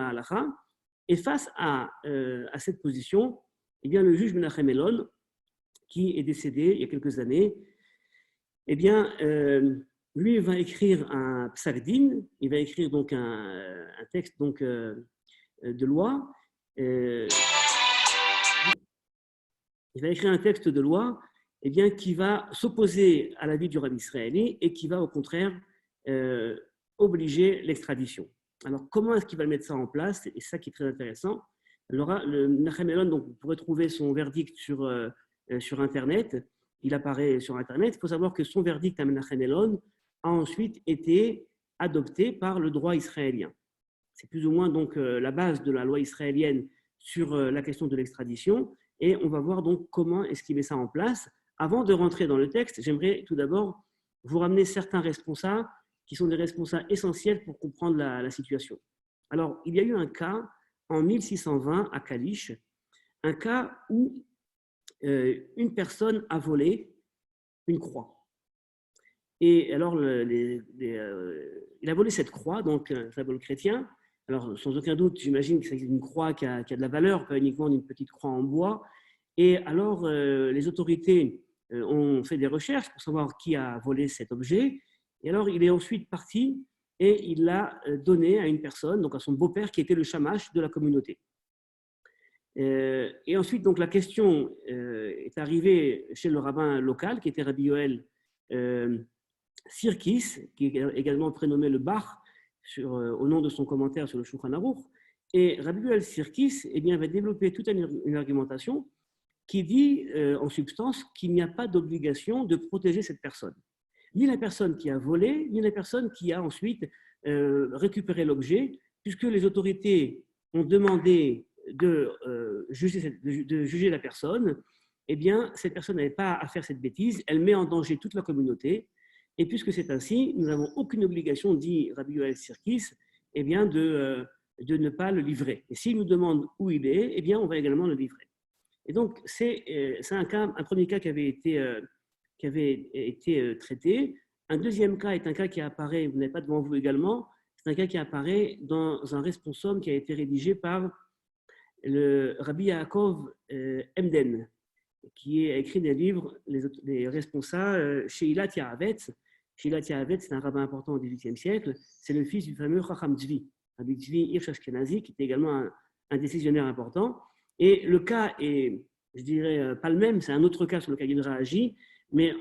halakha. Et face à cette position, eh bien, le juge Menachem Elon, qui est décédé il y a quelques années, eh bien, lui va écrire un psaq-din, il va écrire donc un texte donc, de loi. Il va écrire un texte de loi eh bien, qui va s'opposer à l'avis du Rav israélien et qui va au contraire obliger l'extradition. Alors, comment est-ce qu'il va mettre ça en place? Et c'est ça qui est très intéressant. Alors, le Menachem Elon, donc, vous pourrez trouver son verdict sur Internet. Il apparaît sur Internet. Il faut savoir que son verdict à Menachem Elon a ensuite été adopté par le droit israélien. C'est plus ou moins donc la base de la loi israélienne sur la question de l'extradition. Et on va voir donc comment est-ce qu'il met ça en place. Avant de rentrer dans le texte, j'aimerais tout d'abord vous ramener certains responsables qui sont des responsables essentiels pour comprendre la situation. Alors, il y a eu un cas en 1620 à Kalish, un cas où une personne a volé une croix. Et alors, il a volé cette croix, donc un symbole chrétien. Alors, sans aucun doute, j'imagine que c'est une croix qui a de la valeur, pas uniquement une petite croix en bois. Et alors, les autorités ont fait des recherches pour savoir qui a volé cet objet. Et alors, il est ensuite parti et il l'a donné à une personne, donc à son beau-père qui était le shamash de la communauté. Et ensuite, donc, la question est arrivée chez le rabbin local qui était Rabbi Yoel Sirkis, qui est également prénommé le Bach au nom de son commentaire sur le Shulchan Aruch. Et Rabbi Yoel Sirkis eh bien, va développer toute une argumentation qui dit en substance qu'il n'y a pas d'obligation de protéger cette personne. Ni la personne qui a volé, ni la personne qui a ensuite récupéré l'objet, puisque les autorités ont demandé de juger la personne, eh bien, cette personne n'avait pas à faire cette bêtise, elle met en danger toute la communauté, et puisque c'est ainsi, nous n'avons aucune obligation, dit Rabbi Yoel Sirkis, eh bien, de de ne pas le livrer. Et s'il nous demande où il est, eh bien, on va également le livrer. Et donc, c'est un premier cas qui avait été traité. Un deuxième cas est un cas qui apparaît, vous n'avez pas devant vous également, c'est un cas qui apparaît dans un responsum qui a été rédigé par le Rabbi Yaakov Emden, qui a écrit des livres, les responsables, Sheilat Yahavetz. Sheilat Yahavetz, c'est un rabbin important au XVIIIe siècle, c'est le fils du fameux Chacham Tzvi, Rabbi Tzvi Hirsch Ashkenazi, qui était également un décisionnaire important. Et le cas est, je dirais, pas le même, c'est un autre cas sur lequel il réagit, mais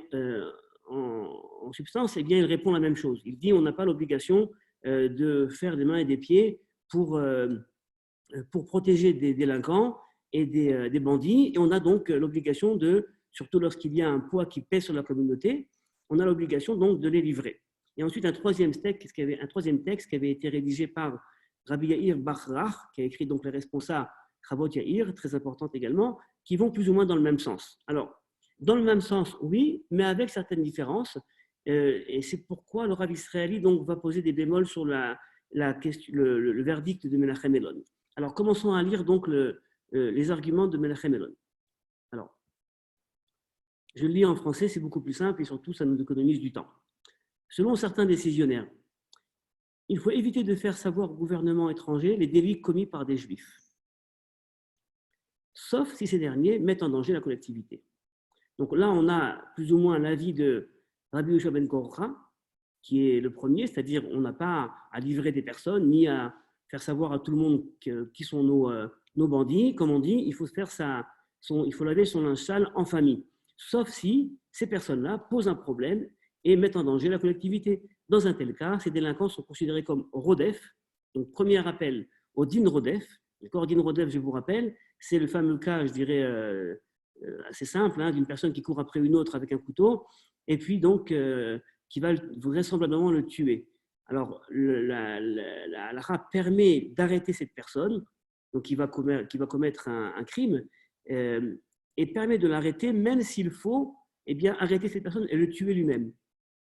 en substance, eh bien, il répond la même chose. Il dit on n'a pas l'obligation de faire des mains et des pieds pour protéger des délinquants et des bandits, et on a donc l'obligation de, surtout lorsqu'il y a un poids qui pèse sur la communauté, on a l'obligation donc de les livrer. Et ensuite, un troisième texte qui avait été rédigé par Rabbi Yair Bachrach, qui a écrit donc les responsables Chavot Yair, très importante également, qui vont plus ou moins dans le même sens. Alors, dans le même sens, oui, mais avec certaines différences, et c'est pourquoi le Rav Israéli donc, va poser des bémols sur le verdict de Menachem Elon. Alors, commençons à lire donc les arguments de Menachem Elon. Alors, je le lis en français, c'est beaucoup plus simple et surtout, ça nous économise du temps. Selon certains décisionnaires, il faut éviter de faire savoir au gouvernement étranger les délits commis par des juifs, sauf si ces derniers mettent en danger la collectivité. Donc là, on a plus ou moins l'avis de Rabbi Yoshua ben Korcha, qui est le premier, c'est-à-dire on n'a pas à livrer des personnes, ni à faire savoir à tout le monde qui sont nos bandits. Comme on dit, il faut laver son linge sale en famille, sauf si ces personnes-là posent un problème et mettent en danger la collectivité. Dans un tel cas, ces délinquants sont considérés comme Rodef. Donc, premier rappel au Din Rodef. Le Din Rodef, je vous rappelle, c'est le fameux cas, je dirais, assez simple, hein, d'une personne qui court après une autre avec un couteau, et puis donc qui va vraisemblablement le tuer. Alors, la halakha permet d'arrêter cette personne, donc qui va commettre un crime, et permet de l'arrêter, même s'il faut eh bien, arrêter cette personne et le tuer lui-même.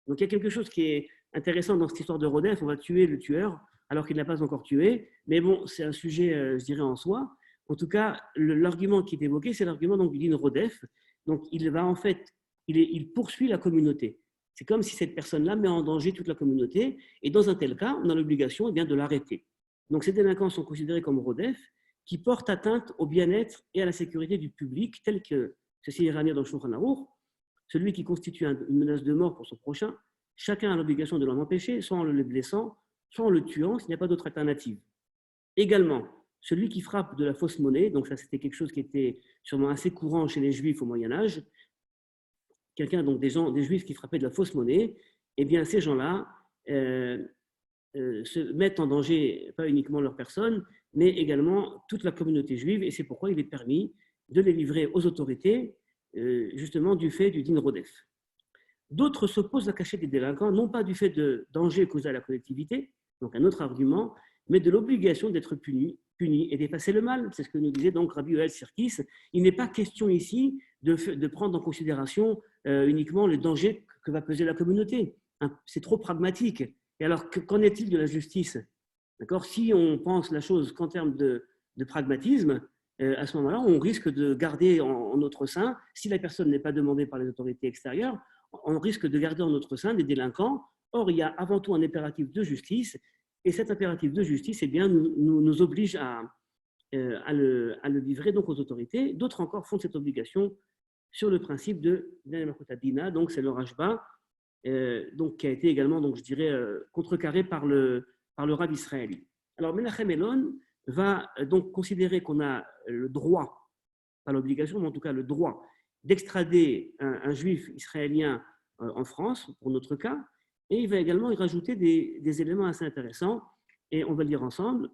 Donc, il y a quelque chose qui est intéressant dans cette histoire de Rodef. On va tuer le tueur alors qu'il n'a pas encore tué. Mais bon, c'est un sujet, je dirais, en soi. En tout cas, l'argument qui est évoqué, c'est l'argument donc, du Din Rodef. Donc, il va en fait, il poursuit la communauté. C'est comme si cette personne-là met en danger toute la communauté. Et dans un tel cas, on a l'obligation eh bien, de l'arrêter. Donc, ces délinquants sont considérés comme Rodef, qui portent atteinte au bien-être et à la sécurité du public, tel que ceci est ramené dans le Shulchan Aruch. Celui qui constitue une menace de mort pour son prochain, chacun a l'obligation de l'en empêcher, soit en le blessant, soit en le tuant, s'il n'y a pas d'autre alternative. Également, celui qui frappe de la fausse monnaie, donc ça c'était quelque chose qui était sûrement assez courant chez les Juifs au Moyen-Âge, donc des Juifs qui frappaient de la fausse monnaie, eh bien ces gens-là se mettent en danger, pas uniquement leur personne, mais également toute la communauté juive, et c'est pourquoi il est permis de les livrer aux autorités, justement du fait du Din Rodef. D'autres s'opposent à la cachette des délinquants, non pas du fait de danger causé à la collectivité, donc un autre argument, mais de l'obligation d'être puni et d'effacer le mal. C'est ce que nous disait donc Rabbi Yoel Sirkis. Il n'est pas question ici de prendre en considération uniquement le danger que va peser la communauté. C'est trop pragmatique. Et alors, qu'en est-il de la justice? D'accord? Si on pense la chose qu'en termes de pragmatisme, à ce moment-là, on risque de garder en notre sein, si la personne n'est pas demandée par les autorités extérieures, on risque de garder en notre sein des délinquants. Or, il y a avant tout un impératif de justice, et cet impératif de justice eh bien, nous oblige à le livrer donc, aux autorités. D'autres encore font cette obligation sur le principe de Dina, donc c'est le Rashba, donc, qui a été également, donc, je dirais, contrecarré par le Rav israéli. Alors, Menachem Elon va donc considérer qu'on a le droit, pas l'obligation, mais en tout cas le droit d'extrader un juif israélien en France, pour notre cas, et il va également y rajouter des éléments assez intéressants, et on va le dire ensemble.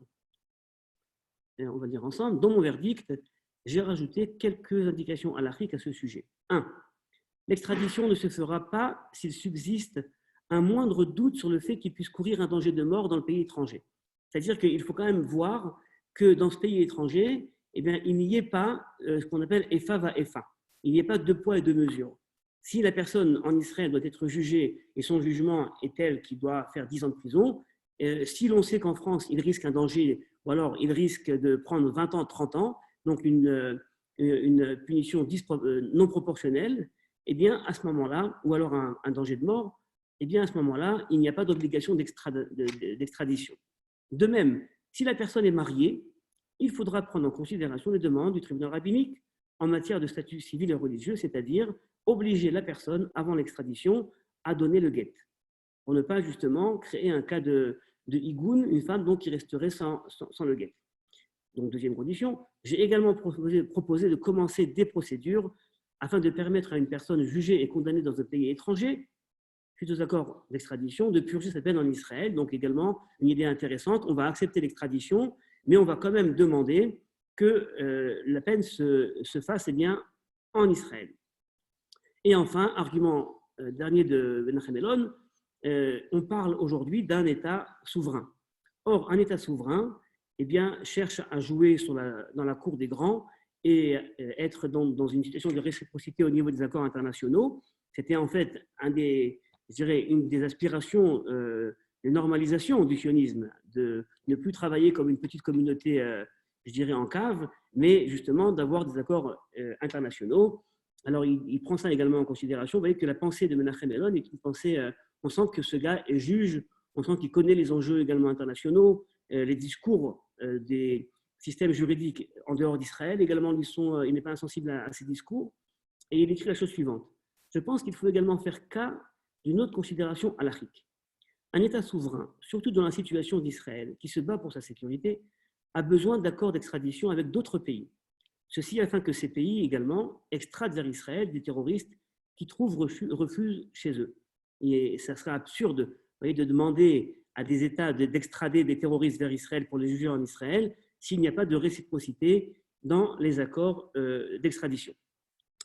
Dans mon verdict, j'ai rajouté quelques indications halachiques à ce sujet. 1. L'extradition ne se fera pas s'il subsiste un moindre doute sur le fait qu'il puisse courir un danger de mort dans le pays étranger. C'est-à-dire qu'il faut quand même voir que dans ce pays étranger, eh bien, il n'y ait pas ce qu'on appelle Efa va Efa. Il n'y ait pas de poids et de mesure. Si la personne en Israël doit être jugée et son jugement est tel qu'il doit faire 10 ans de prison, si l'on sait qu'en France, il risque un danger ou alors il risque de prendre 20 ans, 30 ans, donc une punition non proportionnelle, eh bien, à ce moment-là, ou alors un danger de mort, eh bien, à ce moment-là, il n'y a pas d'obligation d'extradition. De même, si la personne est mariée, il faudra prendre en considération les demandes du tribunal rabbinique en matière de statut civil et religieux, c'est-à-dire obliger la personne, avant l'extradition, à donner le guet, pour ne pas justement créer un cas de higoun, une femme donc qui resterait sans le guet. Donc, deuxième condition, j'ai également proposé de commencer des procédures afin de permettre à une personne jugée et condamnée dans un pays étranger, suite aux accords d'extradition, de purger sa peine en Israël. Donc, également, une idée intéressante, on va accepter l'extradition, mais on va quand même demander que la peine se fasse bien, en Israël. Et enfin, argument dernier de Menachem Elon, on parle aujourd'hui d'un État souverain. Or, un État souverain eh bien, cherche à jouer dans la cour des grands et être dans une situation de réciprocité au niveau des accords internationaux. C'était en fait une des aspirations de normalisation du sionisme, de ne plus travailler comme une petite communauté, je dirais, en cave, mais justement d'avoir des accords internationaux. Alors, il prend ça également en considération. Vous voyez que la pensée de Menachem Elon est une pensée, on sent que ce gars est juge, on sent qu'il connaît les enjeux également internationaux, les discours des systèmes juridiques en dehors d'Israël également, il n'est pas insensible à ces discours. Et il écrit la chose suivante. Je pense qu'il faut également faire cas d'une autre considération halachique. Un État souverain, surtout dans la situation d'Israël, qui se bat pour sa sécurité, a besoin d'accords d'extradition avec d'autres pays. Ceci afin que ces pays également extradent vers Israël des terroristes qui trouvent refuge chez eux. Et ça serait absurde, vous voyez, de demander à des États d'extrader des terroristes vers Israël pour les juger en Israël s'il n'y a pas de réciprocité dans les accords d'extradition.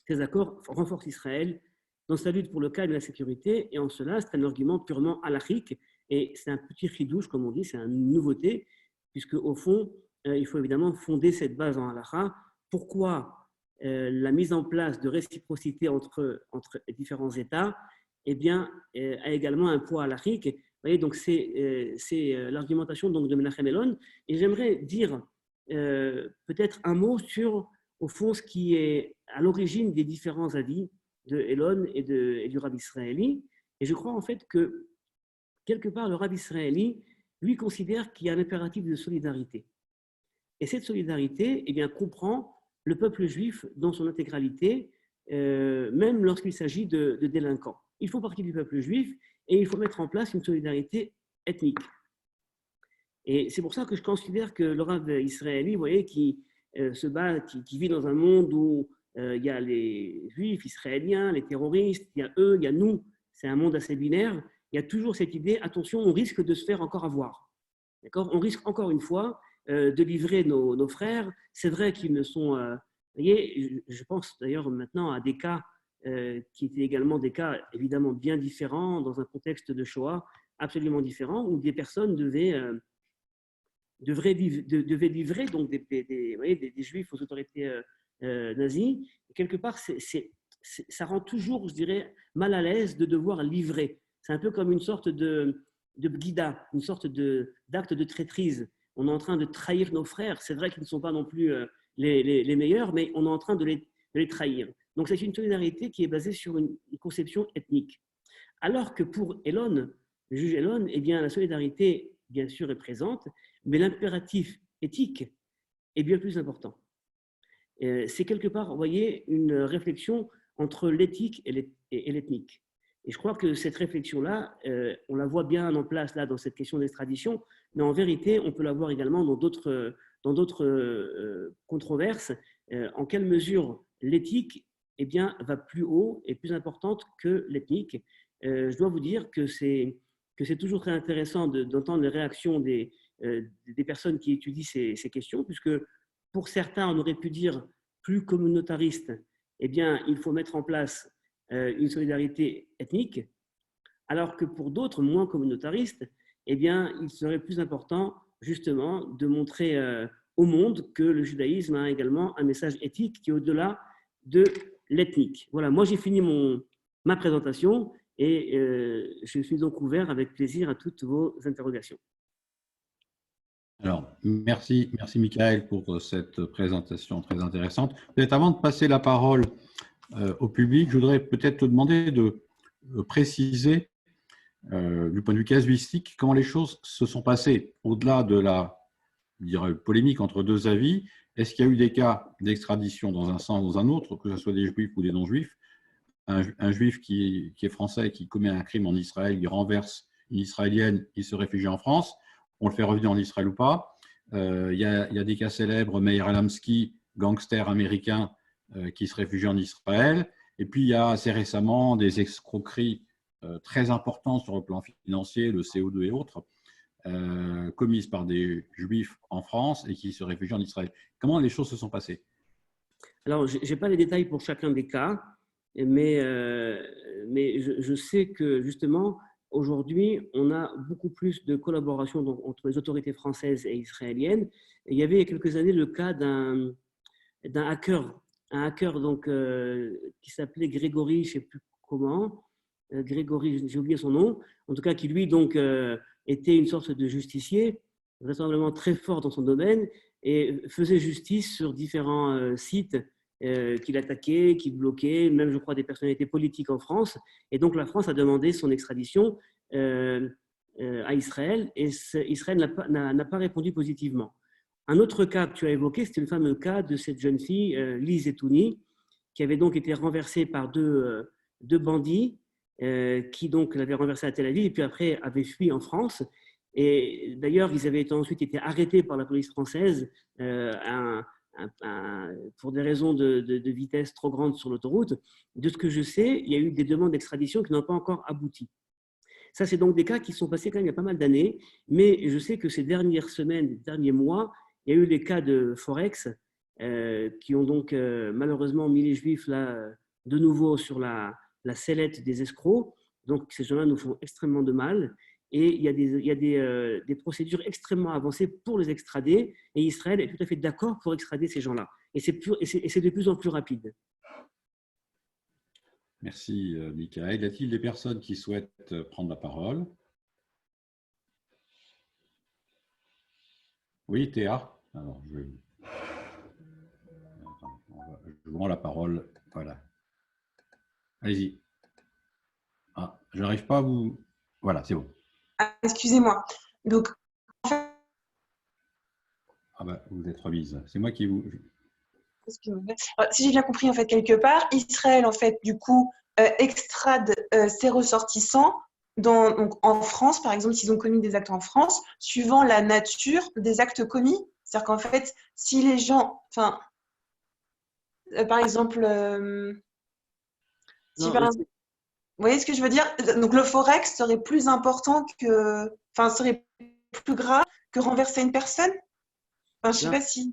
Ces accords renforcent Israël dans sa lutte pour le calme et la sécurité, et en cela, c'est un argument purement halachique, et c'est un petit chidouche, comme on dit, c'est une nouveauté, puisque au fond, il faut évidemment fonder cette base en halakha. Pourquoi la mise en place de réciprocité entre différents États eh bien, a également un poids halachique. Vous voyez, donc c'est l'argumentation donc, de Menachem Elon. Et j'aimerais dire peut-être un mot sur, au fond, ce qui est à l'origine des différents avis de Elon et du Rav israéli. Et je crois en fait que, quelque part, le Rav israéli, lui, considère qu'il y a un impératif de solidarité. Et cette solidarité eh bien, comprend le peuple juif dans son intégralité, même lorsqu'il s'agit de délinquants. Il faut partie du peuple juif et il faut mettre en place une solidarité ethnique. Et c'est pour ça que je considère que le Rav israéli, vous voyez, qui se bat, qui vit dans un monde où il y a les juifs israéliens, les terroristes, il y a eux, il y a nous, c'est un monde assez binaire, il y a toujours cette idée, attention, on risque de se faire encore avoir. D'accord ? On risque encore une fois de livrer nos frères. C'est vrai qu'ils ne sont... vous voyez, je pense d'ailleurs maintenant à des cas qui étaient également des cas évidemment bien différents, dans un contexte de Shoah absolument différent, où des personnes devaient livrer donc des juifs aux autorités nazies. Et quelque part, ça rend toujours, je dirais, mal à l'aise de devoir livrer. C'est un peu comme une sorte de bguida, une sorte d'acte de traîtrise. On est en train de trahir nos frères. C'est vrai qu'ils ne sont pas non plus les meilleurs, mais on est en train de les trahir. Donc c'est une solidarité qui est basée sur une conception ethnique. Alors que pour Elon, le juge Elon, eh bien, la solidarité, bien sûr, est présente, mais l'impératif éthique est bien plus important. C'est quelque part, vous voyez, une réflexion entre l'éthique et l'ethnique. Et je crois que cette réflexion-là, on la voit bien en place là dans cette question d'extradition, mais en vérité, on peut la voir également dans d'autres controverses. En quelle mesure l'éthique eh bien, va plus haut et plus importante que l'ethnique. Je dois vous dire que c'est toujours très intéressant d'entendre les réactions des personnes qui étudient ces questions, puisque pour certains, on aurait pu dire plus communautariste, eh bien, il faut mettre en place une solidarité ethnique, alors que pour d'autres, moins communautaristes, eh bien, il serait plus important justement de montrer au monde que le judaïsme a également un message éthique qui est au-delà de l'ethnique. Voilà, moi j'ai fini ma présentation et je suis donc ouvert avec plaisir à toutes vos interrogations. Alors, merci Michael pour cette présentation très intéressante. Peut-être avant de passer la parole au public, je voudrais peut-être te demander de préciser, du point de vue casuistique, comment les choses se sont passées au-delà de la, je dirais, polémique entre deux avis. Est-ce qu'il y a eu des cas d'extradition dans un sens ou dans un autre, que ce soit des juifs ou des non-juifs? Un juif qui est français, qui commet un crime en Israël, il renverse une israélienne, il se réfugie en France, on le fait revenir en Israël ou pas. Il y a des cas célèbres, Meir Alamski, gangster américain qui se réfugie en Israël. Et puis il y a assez récemment des escroqueries très importantes sur le plan financier, le CO2 et autres, commises par des juifs en France et qui se réfugient en Israël. Comment les choses se sont passées? Alors, je n'ai pas les détails pour chacun des cas, mais, je sais que justement, aujourd'hui, on a beaucoup plus de collaboration entre les autorités françaises et israéliennes. Et il y avait il y a quelques années le cas d'un hacker, donc, qui s'appelait Grégory, je ne sais plus comment, Grégory, j'ai oublié son nom, en tout cas qui lui donc était une sorte de justicier, vraisemblablement très fort dans son domaine, et faisait justice sur différents sites qu'il attaquait, qu'il bloquait, même je crois des personnalités politiques en France. Et donc la France a demandé son extradition à Israël, et Israël n'a pas répondu positivement. Un autre cas que tu as évoqué, c'était le fameux cas de cette jeune fille, Lise Etouni, qui avait donc été renversée par deux bandits qui donc l'avaient renversée à Tel Aviv et puis après avaient fui en France. Et d'ailleurs, ils avaient ensuite été arrêtés par la police française pour des raisons de vitesse trop grande sur l'autoroute. De ce que je sais, il y a eu des demandes d'extradition qui n'ont pas encore abouti. Ça, c'est donc des cas qui sont passés quand même il y a pas mal d'années, mais je sais que ces dernières semaines, derniers mois, il y a eu les cas de Forex qui ont donc malheureusement mis les Juifs là de nouveau sur la sellette des escrocs. Donc ces gens-là nous font extrêmement de mal. Et il y a des procédures extrêmement avancées pour les extrader. Et Israël est tout à fait d'accord pour extrader ces gens-là. Et c'est de plus en plus rapide. Merci, Michael. Y a-t-il des personnes qui souhaitent prendre la parole? Oui, Théa. Alors, je vous rends la parole. Voilà. Allez-y. Ah, je n'arrive pas à vous. Voilà, c'est bon. Ah, excusez-moi. Donc, en fait, Ah bah, vous êtes remise. C'est moi qui vous. si j'ai bien compris, en fait, quelque part, Israël, en fait, du coup, extrade ses ressortissants donc, en France, par exemple, s'ils ont commis des actes en France, suivant la nature des actes commis. C'est-à-dire qu'en fait, si les gens, enfin, par exemple, si Non, par exemple, vous voyez ce que je veux dire? Donc, le forex serait plus important que, enfin, serait plus grave que renverser une personne. Enfin, je sais là, pas si.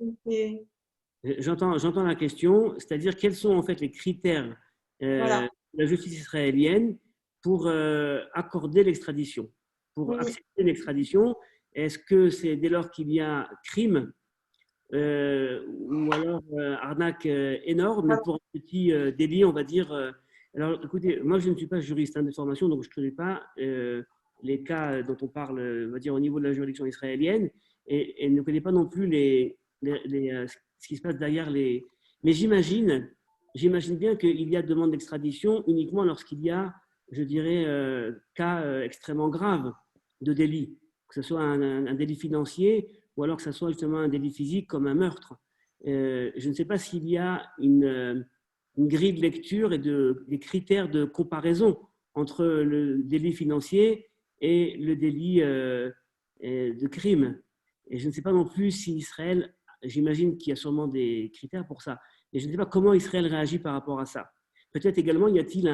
j'entends la question, c'est-à-dire quels sont en fait les critères Voilà. de la justice israélienne pour accorder l'extradition, pour Oui. accepter l'extradition. Est-ce que c'est dès lors qu'il y a crime ou alors arnaque énorme, mais pour un petit délit, on va dire. Alors, écoutez, moi, je ne suis pas juriste de formation, donc je ne connais pas les cas dont on parle, on va dire, au niveau de la juridiction israélienne, et ne connais pas non plus ce qui se passe derrière les. Mais j'imagine bien qu'il y a demande d'extradition uniquement lorsqu'il y a, je dirais, cas extrêmement graves de délit, que ce soit un délit financier ou alors que ce soit justement un délit physique comme un meurtre. Je ne sais pas s'il y a une grille de lecture et des critères de comparaison entre le délit financier et le délit de crime. Et je ne sais pas non plus si Israël, j'imagine qu'il y a sûrement des critères pour ça, et je ne sais pas comment Israël réagit par rapport à ça. Peut-être également y a-t-il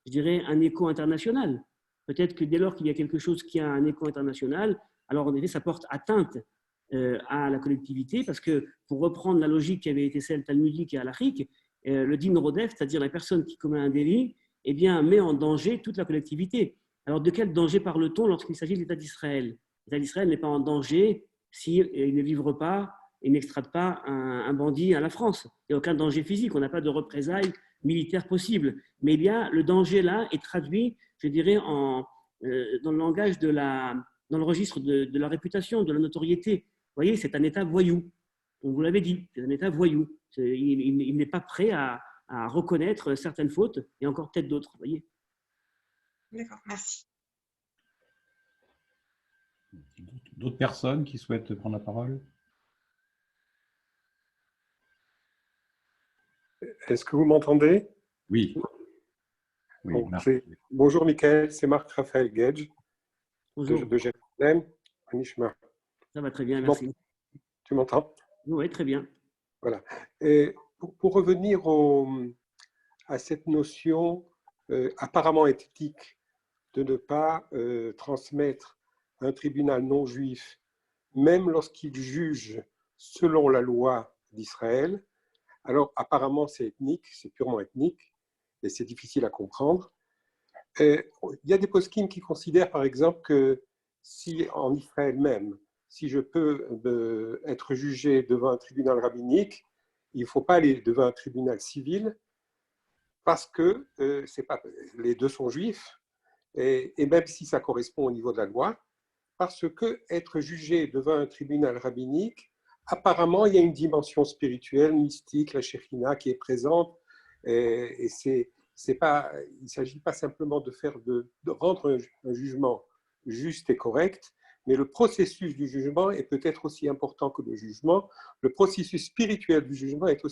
je dirais, un écho international. Peut-être que dès lors qu'il y a quelque chose qui a un écho international, alors en effet, ça porte atteinte à la collectivité, parce que pour reprendre la logique qui avait été celle talmudique et halachique, le din rodef, c'est-à-dire la personne qui commet un délit, eh bien, met en danger toute la collectivité. Alors de quel danger parle-t-on lorsqu'il s'agit de l'État d'Israël? L'État d'Israël n'est pas en danger s'il ne livre pas et n'extrade pas un bandit à la France. Il n'y a aucun danger physique, on n'a pas de représailles militaires possibles. Mais il y a le danger là est traduit, je dirais, dans le langage dans le registre de la réputation, de la notoriété. voyez, c'est un État voyou. On vous l'avait dit, c'est un État voyou. Il n'est pas prêt à reconnaître certaines fautes et encore peut-être d'autres. Voyez. D'accord, merci. D'autres personnes qui souhaitent prendre la parole? Est-ce que vous m'entendez? Oui. Oui, Bon, Marc. bonjour Michael, c'est Marc-Raphaël Gage Bonjour, de Jérusalem, Anishma. ça va très bien, merci. Tu m'entends? Oui, très bien. Voilà. Et pour revenir à cette notion apparemment éthique de ne pas transmettre à un tribunal non juif, même lorsqu'il juge selon la loi d'Israël, alors apparemment c'est ethnique, c'est purement ethnique, et c'est difficile à comprendre. Il y a des poskim qui considèrent par exemple que si en Israël même, si je peux être jugé devant un tribunal rabbinique, il ne faut pas aller devant un tribunal civil parce que c'est pas, les deux sont juifs, et même si ça correspond au niveau de la loi, parce que être jugé devant un tribunal rabbinique, apparemment il y a une dimension spirituelle, mystique, la Shekhinah qui est présente, et pas, il ne s'agit pas simplement de rendre un jugement juste et correct, mais le processus du jugement est peut-être aussi important que le jugement. Le processus spirituel du jugement est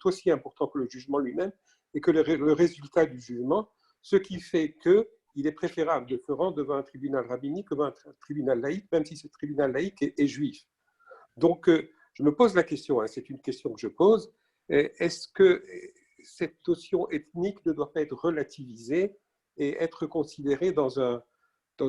aussi important que le jugement lui-même et que le résultat du jugement, ce qui fait qu'il est préférable de se rendre devant un tribunal rabbinique que devant un tribunal laïque, même si ce tribunal laïque est juif. Donc, je me pose la question, hein, c'est une question que je pose, est-ce que cette notion ethnique ne doit pas être relativisée et être considérée dans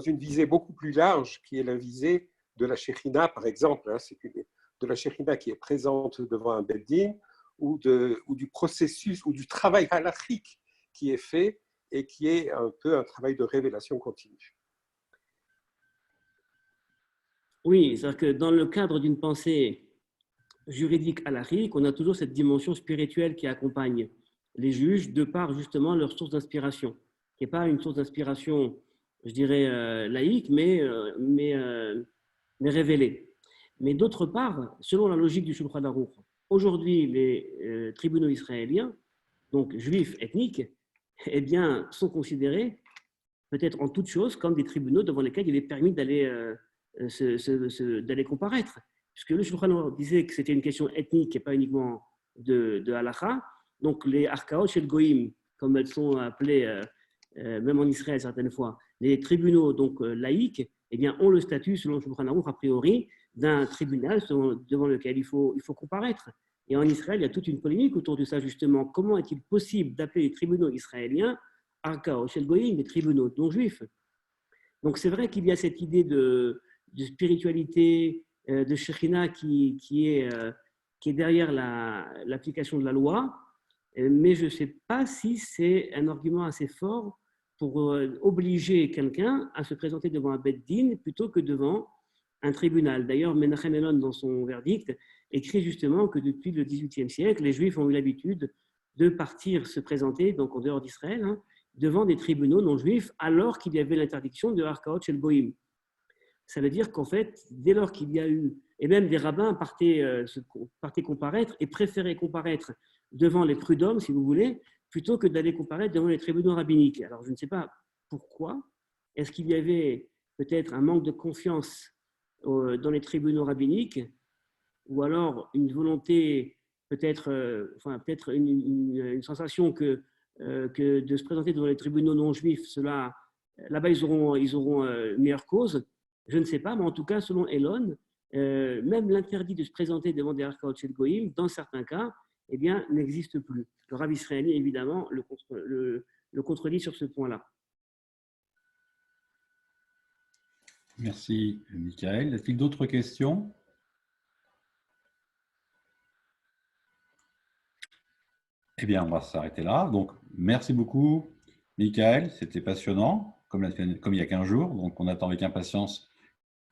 une visée beaucoup plus large, qui est la visée de la Shekhinah, par exemple, hein, c'est de la Shekhinah qui est présente devant un Beddin, ou du processus, ou du travail halachique qui est fait, et qui est un peu un travail de révélation continue. Oui, c'est-à-dire que dans le cadre d'une pensée juridique halachique, on a toujours cette dimension spirituelle qui accompagne les juges de par justement leur source d'inspiration, qui n'est pas une source d'inspiration, je dirais, laïque, mais révélée. Mais d'autre part, selon la logique du Shulchan Aruch, aujourd'hui, les tribunaux israéliens, donc juifs ethniques, eh bien, sont considérés peut-être en toute chose comme des tribunaux devant lesquels il est permis d'aller d'aller comparaître. Puisque le Shulchan Aruch disait que c'était une question ethnique et pas uniquement de halakha. Donc les arkaot chez le goïm, comme elles sont appelées même en Israël certaines fois, les tribunaux donc laïques, eh bien, ont le statut, selon le Shulchan Aruch, a priori, d'un tribunal devant lequel il faut comparaître. Et en Israël, il y a toute une polémique autour de ça, justement. Comment est-il possible d'appeler les tribunaux israéliens arkaot shel goïm, des tribunaux non juifs? Donc c'est vrai qu'il y a cette idée de spiritualité, de Shekhinah qui est derrière l'application de la loi, mais je ne sais pas si c'est un argument assez fort pour obliger quelqu'un à se présenter devant un Beth Din plutôt que devant un tribunal. D'ailleurs, Menachem Elon, dans son verdict, écrit justement que depuis le XVIIIe siècle, les Juifs ont eu l'habitude de partir se présenter, donc en dehors d'Israël, hein, devant des tribunaux non juifs, alors qu'il y avait l'interdiction de Harkaot Shel Goïm. Ça veut dire qu'en fait, dès lors qu'il y a eu, et même des rabbins partaient comparaître et préféraient comparaître devant les prud'hommes, si vous voulez, plutôt que d'aller comparaître devant les tribunaux rabbiniques. Alors, je ne sais pas pourquoi. Est-ce qu'il y avait peut-être un manque de confiance dans les tribunaux rabbiniques, ou alors une volonté, peut-être une sensation que de se présenter devant les tribunaux non juifs, là-bas, ils auront meilleure cause. Je ne sais pas, mais en tout cas, selon Elon, même l'interdit de se présenter devant des Harkaot Shel Goïm, dans certains cas, eh bien, n'existe plus. Le Rav israélien, évidemment, le contredit sur ce point-là. Merci, Michael. Y a-t-il d'autres questions? Eh bien, on va s'arrêter là. Donc, merci beaucoup, Michael. C'était passionnant, comme il y a 15 jours. Donc, on attend avec impatience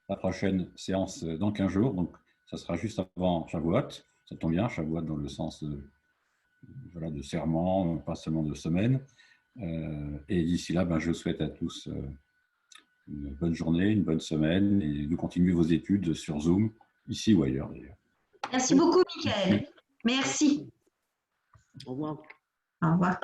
la prochaine séance dans 15 jours. Donc, ça sera juste avant Shavuot. Ça tombe bien, Shavuot dans le sens de serment, pas seulement de semaine. Et d'ici là, je souhaite à tous une bonne journée, une bonne semaine et de continuer vos études sur Zoom ici ou ailleurs d'ailleurs. Merci beaucoup, Michael. Merci. Au revoir. Au revoir.